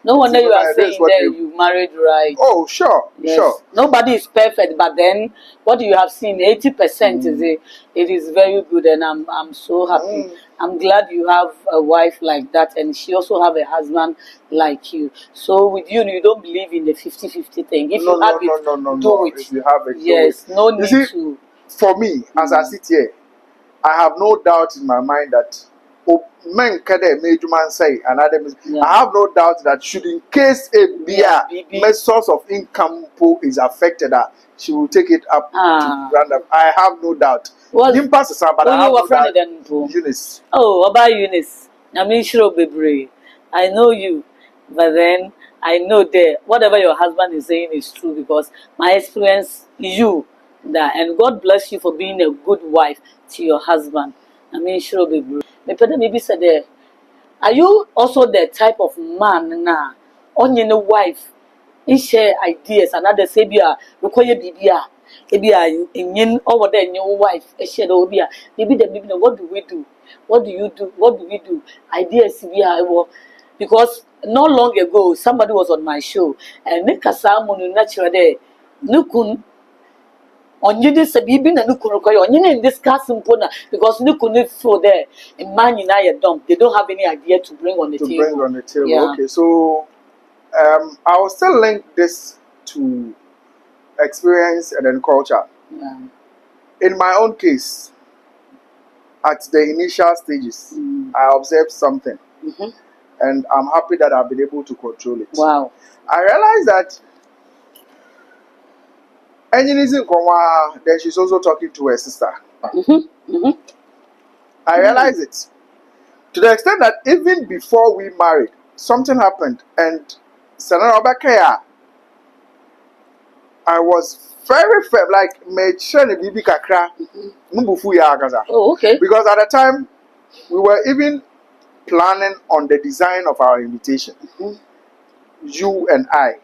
No wonder you are saying that you married right. Oh, sure, sure. Nobody is perfect, but then what you have seen, 80% is it is very good, and I'm so happy. I'm glad you have a wife like that, and she also have a husband like you. So with you, you don't believe in the 50-50 thing. If you have it, do it. If you have it, yes, no need to. For me, as I sit here, I have no doubt in my mind that men can major man say another. I have no doubt that should in case a beer source of income pool is affected, that she will take it up to random. I have no doubt. Well, but I have no doubt. Eunice. Oh, about Eunice. I mean, sure, baby. I know you, but then I know that whatever your husband is saying is true, because my experience you that, and God bless you for being a good wife to your husband. I mean, sure, baby. Maybe said there. Are you also the type of man now on your wife? You share ideas and others say, require BBA. Maybe in over there, your wife, a shadow, maybe what do we do? What do you do? What do we do? Ideas, because not long ago, somebody was on my show, and Nika Salmon natural there, Nukun. On you this a baby and Nukun, you discuss Pona, because Nukun flow there, and man in I dump. They don't have any idea to bring on the table. Bring on the table. Yeah. Okay, so I will still link this to experience and then culture. Yeah. In my own case, at the initial stages, I observed something, and I'm happy that I've been able to control it. Wow. I realized that then she's also talking to her sister. I realized it to the extent that even before we married, something happened, and Sanara Bakaya, I was very firm, like Oh, okay. because at the time we were even planning on the design of our invitation. You and I,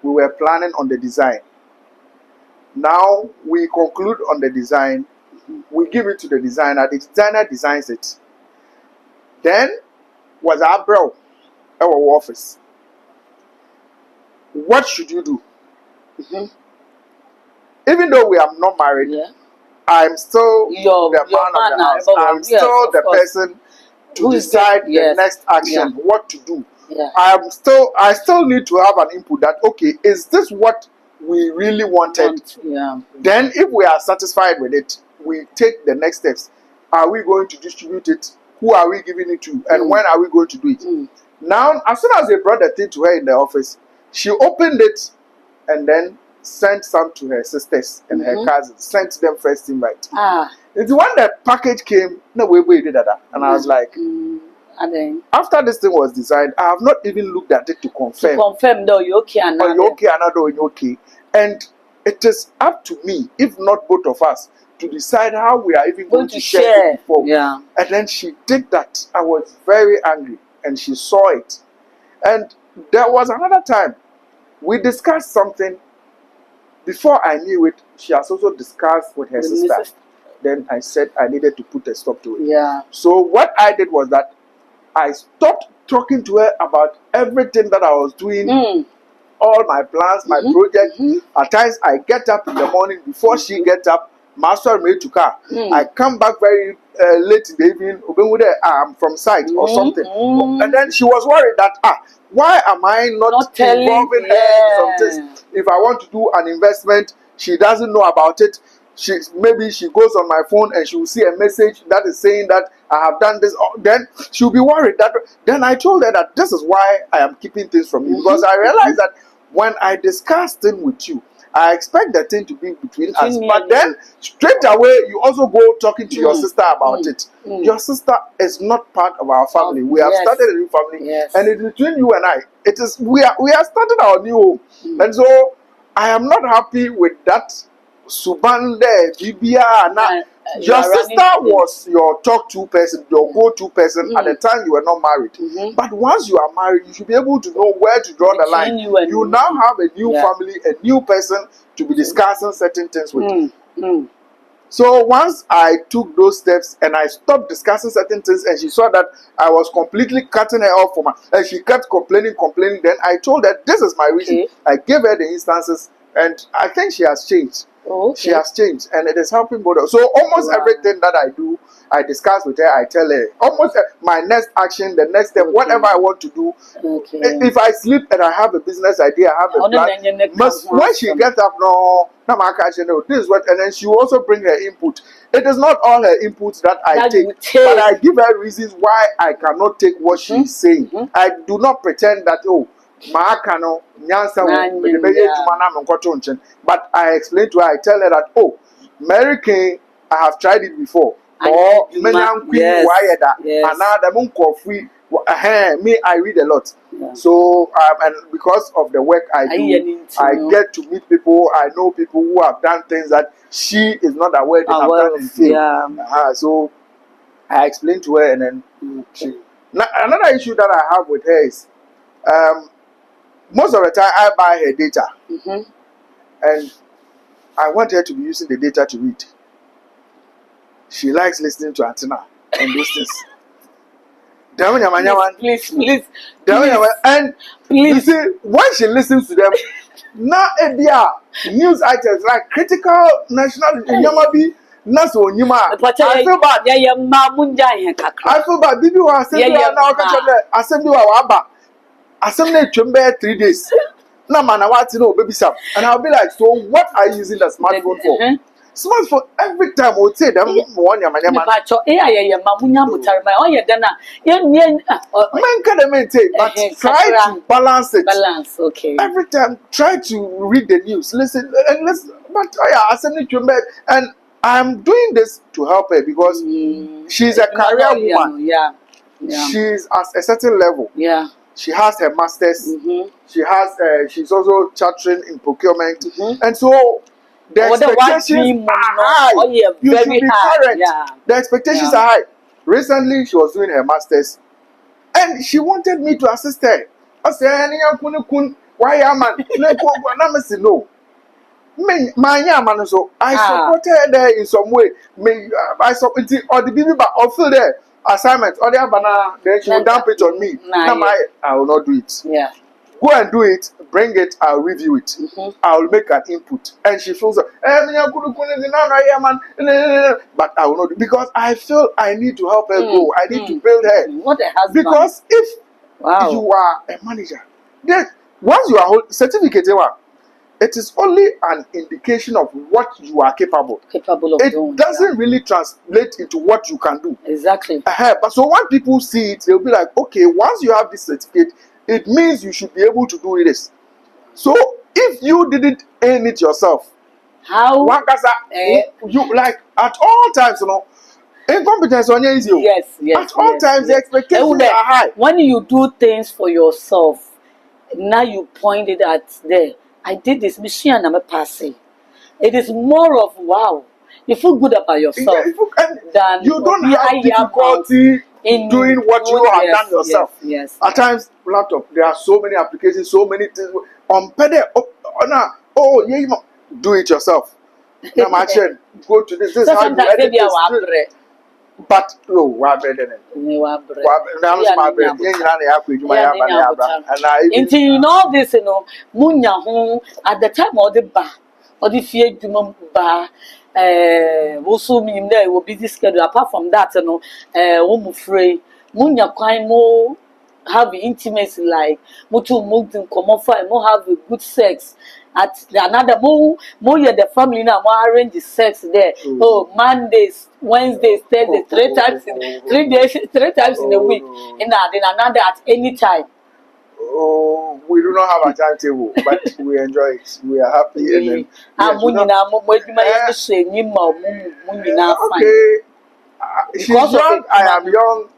we were planning on the design. Now we conclude on the design, we give it to the designer, the designer designs it. Then was our bro, our office. What should you do? Even though we are not married, I'm still the man of the house. I'm still the person to decide the next action, what to do. I still need to have an input that, okay, is this what we really wanted? Then if we are satisfied with it, we take the next steps. Are we going to distribute it? Who are we giving it to? And when are we going to do it? Now, as soon as they brought the thing to her in the office, she opened it and then sent some to her sisters and her cousins, sent them first invite. It's when the package came, no way we did that. And I was like, after this thing was designed, I have not even looked at it to confirm. Though you're okay and not. You're okay and not you're okay. And it is up to me, if not both of us, to decide how we are even going to share it before. And then she did that. I was very angry, and she saw it. And there was another time we discussed something. Before I knew it, she has also discussed with her sister. then I said I needed to put a stop to it. Yeah. So what I did was that I stopped talking to her about everything that I was doing, all my plans, my project. At times I get up in the morning before she gets up. Master made to car. I come back very late in the evening. I'm from site or something, and then she was worried that why am I not involving her in some things? If I want to do an investment, she doesn't know about it. Maybe she goes on my phone and she will see a message that is saying that I have done this. Then she'll be worried. Then I told her that this is why I am keeping things from you, because I realized that when I discuss things with you, I expect the thing to be between us. But then straight away, you also go talking to your sister about it. Your sister is not part of our family. We have started a new family, and it's between you and I. It is we are starting our new home, and so I am not happy with that. Subande Bibia na. Your sister was your talk-to person, your go-to person at the time you were not married. But once you are married, you should be able to know where to draw the line. You now have a new family, a new person to be discussing certain things with. So once I took those steps and I stopped discussing certain things, and she saw that I was completely cutting her off from her, and she kept complaining, then I told her this is my reason. I gave her the instances, and I think she has changed. She has changed, and it is helping both of us. So almost everything that I do, I discuss with her. I tell her almost my next action, the next step, whatever I want to do. If I sleep and I have a business idea, I have a plan. When she gets up, this is what, and then she will also bring her input. It is not all her inputs that I take, but I give her reasons why I cannot take what she is saying. I do not pretend that but I explain to her, I tell her that Mary King, I have tried it before. Or me, I read a lot. So and because of the work I do, I get to meet people. I know people who have done things that she is not aware they have done in film. So I explained to her, and then another issue that I have with her is most of the time I buy her data, and I want her to be using the data to read. She likes listening to Antenna and those things. Please. And you see, when she listens to them, now news items like critical national Yamabi. I feel bad. I feel bad. Bibi wa assembly now assembly wa assembly 3 days. Na mana what baby Sam. And I'll be like, so what are you using the smartphone for? Smartphone every time would say them one man but try to balance it. Okay. Every time try to read the news, listen and listen. But assembly and I'm doing this to help her because she's a career woman. She's at a certain level. She has her masters. She has. She's also chartering in procurement, and so the expectations are high. You should be correct. The expectations are high. Recently, she was doing her masters, and she wanted me to assist her. I said, "Why am I? No." So I supported her in some way. I supported or the baby but or fill there assignment or the banana, then she will dump it on me. I will not do it. Go and do it, bring it, I'll review it. I'll make an input. And she feels but I will not do it because I feel I need to help her grow. I need to build her. What a husband. Because if you are a manager, then once you are certificate, it is only an indication of what you are capable of doing. It doesn't really translate into what you can do. Exactly. But so when people see it, they'll be like, okay, once you have this certificate, it means you should be able to do this. So if you didn't earn it yourself, how? You like at all times, incompetence on you. Yes. At all times, the expectations are high. When you do things for yourself, now you point it at there. I did this mission and I'm a passing. It is more of wow. You feel good about yourself. Than you don't have difficulty in doing what you have done yourself. Yes. At times, laptop, there are so many applications, so many things. Do it yourself. Now, my child, go to this. This is So how you sometimes edit maybe I this. will bread. But no, why bread? Wa bread. Now, my bread. Yeah, and I even. Until you know this, you know, munya home at the time of the bar, or the fear dumum bar, also mean there will be this schedule. Apart from that, you know, home free, munya quite more have intimacy like mutu moved in common fire, more have a good sex. At another more the family now more arrange the sex there. Oh, Mondays, Wednesdays, Thursdays, 3 times in 3 days, 3 times in a week. And then another at any time. Oh, we do not have a timetable, but we enjoy it. We are happy. And then, I'm okay. She's young, I am young,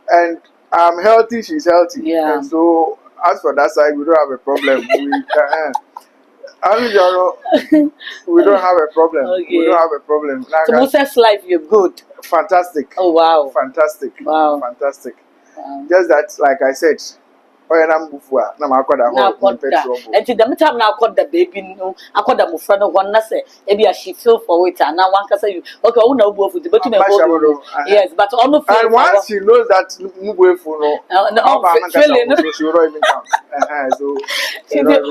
and I'm healthy, she's healthy. Yeah. And so, as for that side, we don't have a problem. We don't have a problem. Okay. We don't have a problem. So Moses' life, you're good. Fantastic. Oh, wow. Fantastic. Wow. Fantastic. Just that, like I said, and the time now called the baby, no, I called them friend of one say, maybe she feel for it, and now one can say, okay, I know both with the bottom. Yes, but on the and once she knows that move for no,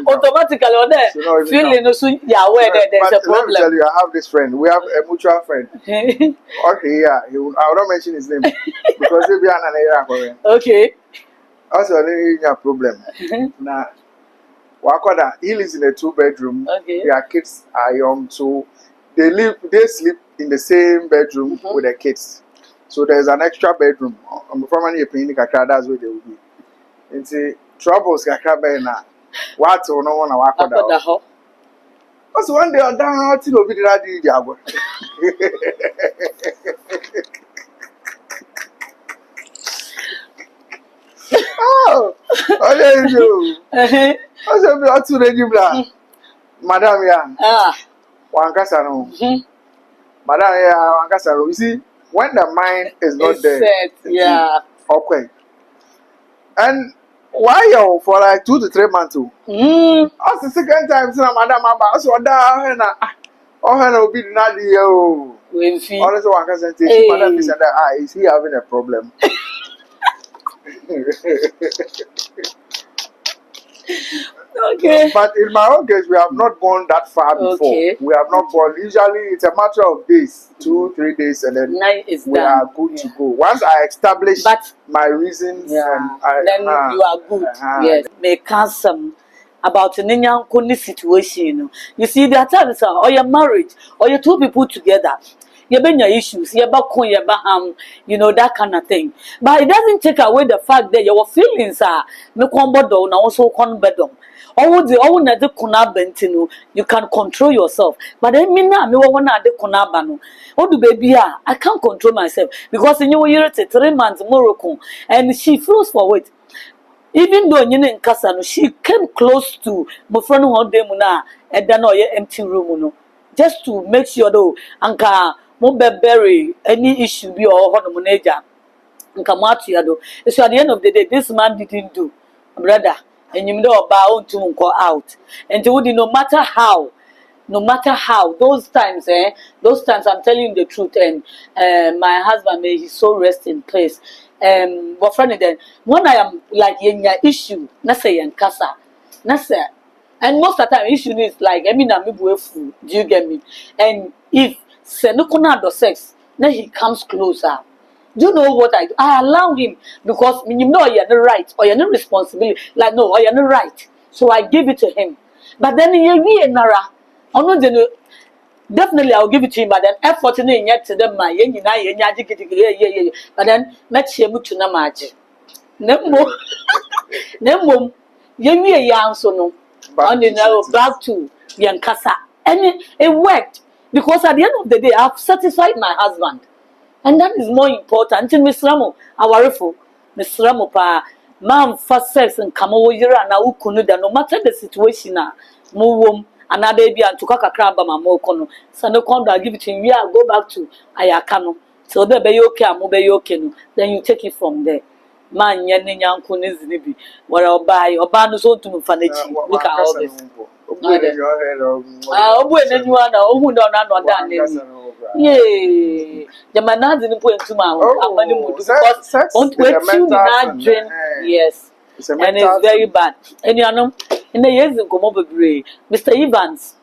automatically on there, feeling so yeah, where there's a problem. Let me tell you, I have this friend. We have a mutual friend. Okay, yeah, I will not mention his name because he'll be an area. Okay. Also, no problem. Now, Wakoda, he lives in a 2-bedroom. Okay. Their kids are young, so they sleep in the same bedroom with their kids. So there's an extra bedroom. That's where they will be. And see, troubles na. What or no one Wakoda. Also, one day I'm down out to be the Diabo. Oh, there you go. Also, be out to the Madam Yan. One casano. Madam Yan, one casano. You see, when the mind is not it's there, set, yeah. Okay. And why you for like 2 to 3 months too? That's the second time, so Madam Abba, so that will be not the honestly, one casano. Madam is is he having a problem? Okay. But in my own case, we have not gone that far before. Okay. We have not gone. Usually, it's a matter of days, 2-3 days, and then we are good to go. Once I establish my reasons, then you are good. Yes. May some about a Nyanko situation. You see, there are times, or you're married, or you're 2 people together. You been your issues, you know, that kind of thing. But it doesn't take away the fact that your feelings are me kwambodo na also konbedom. You can control yourself. But I mean na me wana de kunaba no. Odu baby I can't control myself because in your 3 months Morocco and she feels for it. Even though in Kasano, she came close to my friend one day muna and then empty room no. Just to make sure though anka mo bury any issue be or hono manager nka mo atuado so at the end of the day this man didn't do brother and you know about to go out and no matter how those times I'm telling you the truth and my husband may his soul rest in peace but friend then when I am like in your issue na say en kasa na say and most of the time issue is like I mean I'm do you get me and if Senukuna does sex, then he comes closer. Do you know what I do? I allow him because you know you're not right or you're not responsibility. Like no, or you're not right. So I give it to him. But then definitely I'll give it to him. But then effort in yet to them my but then let's hear to Namaji. Nemo so no. And now back to Yankasa. And it worked. Because at the end of the day, I've satisfied my husband. And that is more important. Miss Ramo, our refo, Miss Ramo, pa, man, first sex and come over here and now no matter the situation, move another baby and to cock a crab, my more cono. So no condo, I'll give it to him. Yeah, go back to Ayakano. So there be okay, I'm okay. Then you take it from there. Man, yanning young coon is nibi. Where I'll buy or ban so to Fanachi. Look at all this. put in your head of. Obu enanyuwa na ohu ndo na no dan ni. Yeah. The man has in point to my money mood because on to na drain. Yes. And it's very bad. And you know, in the years in Komo Bebre, Mr. Evans,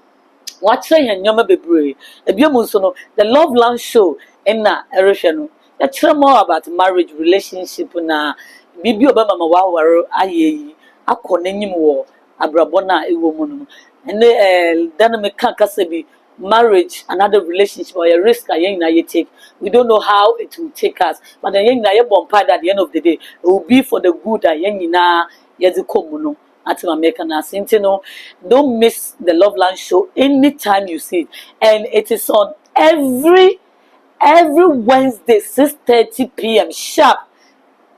watch say Yama Bebre, a Biomusono, the Love Land Show in na Eroshano. Let's hear more about marriage, relationship, na Bibi Obama Mawaro, aye, a Konenim war, a Brabona, a woman. And then me can't say marriage, another relationship, or a risk you take. We don't know how it will take us. But the young bombard at the end of the day, it will be for the good that young na yazikomuno. At American Asintino. Don't miss the Loveland Show anytime you see it. And it is on every Wednesday, 6:30 p.m. sharp.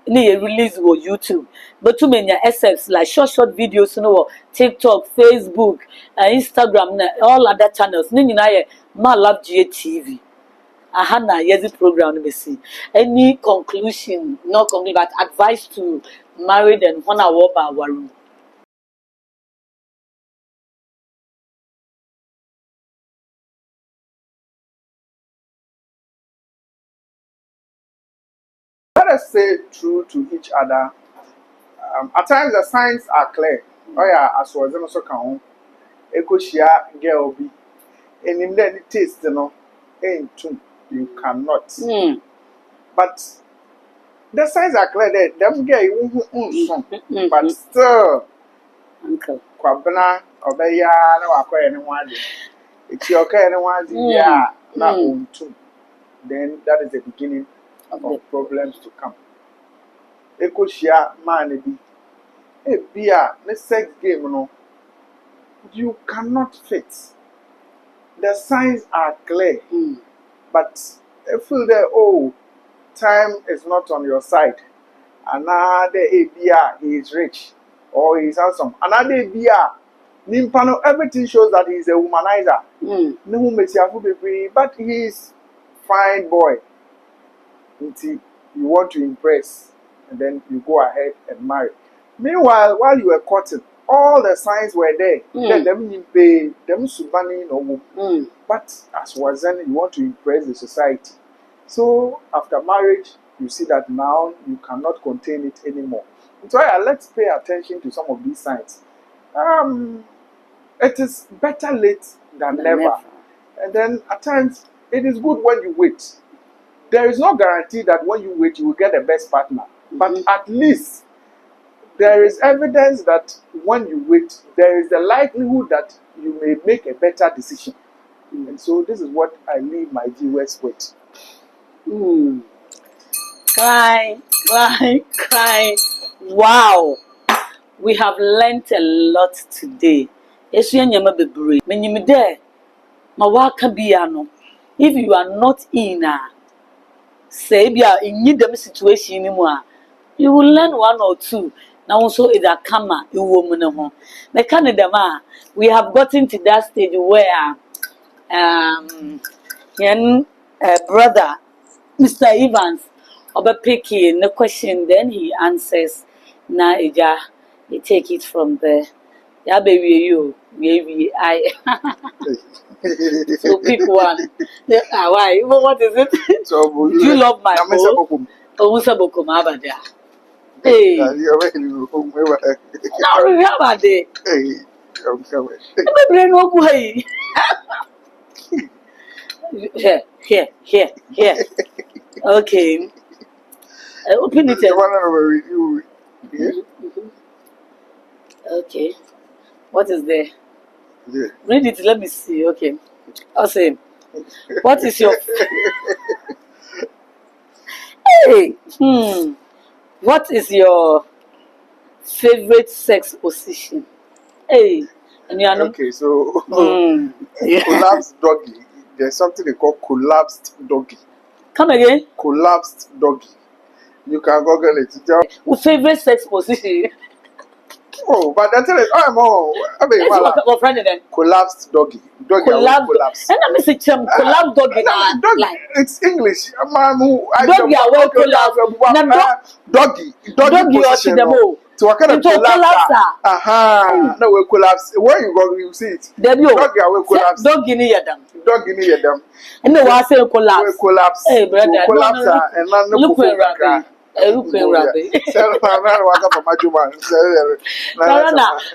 Release on YouTube. But too many SFs like short videos, you know, TikTok, Facebook, Instagram, all other channels. My love GA Ahana, yes, the program we see. Any conclusion, not conclusion, but advice to married and one hour by one. Let us say true to each other. At times the signs are clear. Oh yeah, as was also count. Ekoshia girl be. And in the taste, you know, ain't too. You cannot. But the signs are clear that them girl you but still Uncle. Kwabena obeya na wakoye anyone. It's your okay anyone yeah na too. Then that is the beginning of problems to come. Ekoshia man be beer, the sex game, no. You cannot fit. The signs are clear, but I feel that time is not on your side. Another beer, he is rich or he is handsome. Another beer, Nimpano, everything shows that he is a womanizer. But he is fine boy. Until you want to impress, and then you go ahead and marry. Meanwhile, while you were courting, all the signs were there. Them pay, them subani no. But as was then, you want to impress the society. So after marriage, you see that now you cannot contain it anymore. So let's pay attention to some of these signs. It is better late than never. And then at times, it is good when you wait. There is no guarantee that when you wait, you will get the best partner. But at least there is evidence that when you wait, there is the likelihood that you may make a better decision. And so this is what I leave my viewers with. Cry. Wow. We have learnt a lot today. If you are not in say in them situation anymore, you will learn one or two. Now also is a kama you woman home. The Canada we have gotten to that stage where brother Mr. Evans picking the question, then he answers. Na ija, you take it from there. Yeah, baby, you, maybe I. So pick one. Why? What is it? So, do you love my home? Omusa bokum abada. Hey. Now we have a day. Hey, I'm coming. My brain won't go hey. Here. Okay. Open it. Okay. What is there? Yeah. Read it. Let me see. Okay. I'll say. What is your? Hey. What is your favorite sex position? Hey. And you are not... Okay. So collapsed doggy. There's something they call collapsed doggy. Come again. Collapsed doggy. You can Google it. Your favorite sex position? Oh, but that's it. I mean, collapsed doggy. Collapsed. And I'm saying collapsed doggy. Like it's English. Doggy. Doggy position. So what kind of Into collapse? Aha. No, we collapse. Where you go, you see it. Dog will collapse. Dog in here, them. Dog in here, them. And the was a collapse. We collapse. Hey, brother, Collapse and none of look where Rabbi. Look where Rabbi.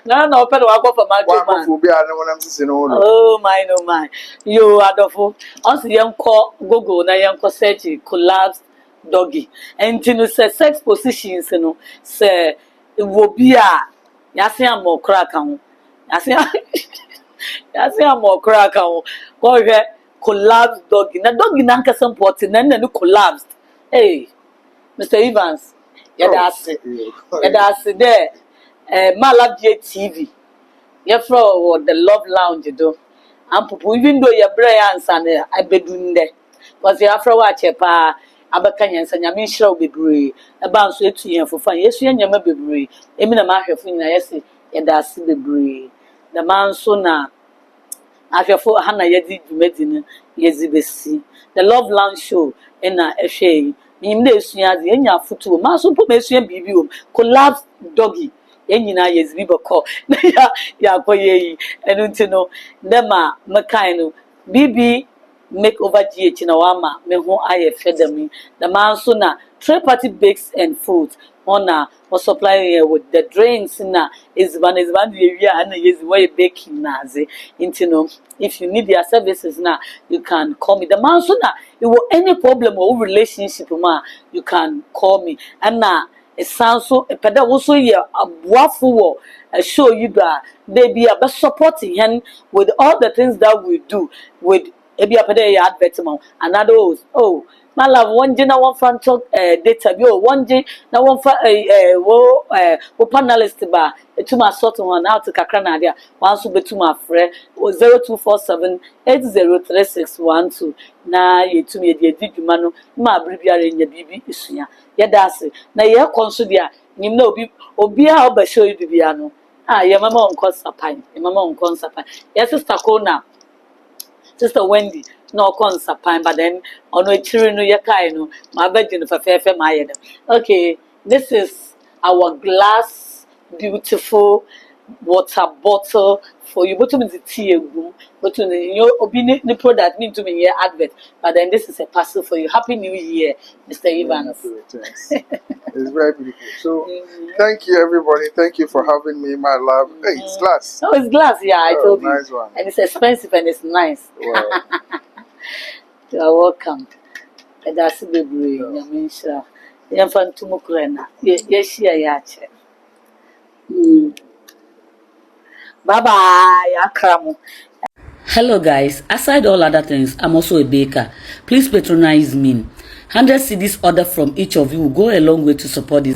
No, open walk for my oh, my, no, my. You are the fool. Also, young call Google, na young search collapse doggy. And you know, say sex positions, you know, say it will be a Yasia more crack on. Yasia more crack on. Go ahead, collapse doggy. Now, doggy nanka some pot and then you collapsed. Hey, Mr. Evans, that's it there. Malab TV. You're from the Love Lounge, do. And even though your brands and I be doing there. Because you have to watch a pa, Abacanians and Yamin show be brave. A bounce to you for fun. Yes, you and your be brave. Emina Mahafin, I say, that's the brave. The man sooner. After 400 years, medicine, yes, the Love Lounge show in a shade. In this, you have the end of foot, Master Pomesian BB, collapse doggy. Yenina yes bibo call ya koye enu ntino nema mekaino bibi make over GH na wama me ho aye fedami the man so na three party bakes and foods ona or supplying with the drinks na is ban the area and yes way baking naze ntino if you need their services na you can call me the man so na you will any problem or relationship ma you can call me and na it sounds so a pedal also here a waffle show you that they be a best supporting him with all the things that we do with a be a pedal advertisement and others. Oh, my love, one day now one fan talk data bio, one day now one fan panelist bar to my sort of one out to Kakranadia, once to be to my friend 0247 803612. Na ye to me the digimano, my abbreviation in your BB is here. Yeah, that's it. Now, you're consider you know, be how by show you the piano. Ah, your mamma on consapine, your mamma on consapine. Yes, Sister Kona, Sister Wendy, no consapine, but then on a children, no yakaino, my virgin for fair my. Okay, this is our glass, beautiful water bottle for you. But to me, the tea room, but to your opinion, the product mean to me here advert. But then this is a parcel for you. Happy New Year, Mr. Evans. It's very beautiful. So, thank you, everybody. Thank you for having me, my love. Hey, it's glass. No, it's glass. Yeah, I told you. Nice one. And it's expensive and it's nice. Wow. You are welcome. And that's the baby. I mean, sure. You're from Tumukrena. Yes, yeah. Bye-bye. Akram. Hello guys, aside all other things, I'm also a baker. Please patronize me. 100 CDs order from each of you will go a long way to support this.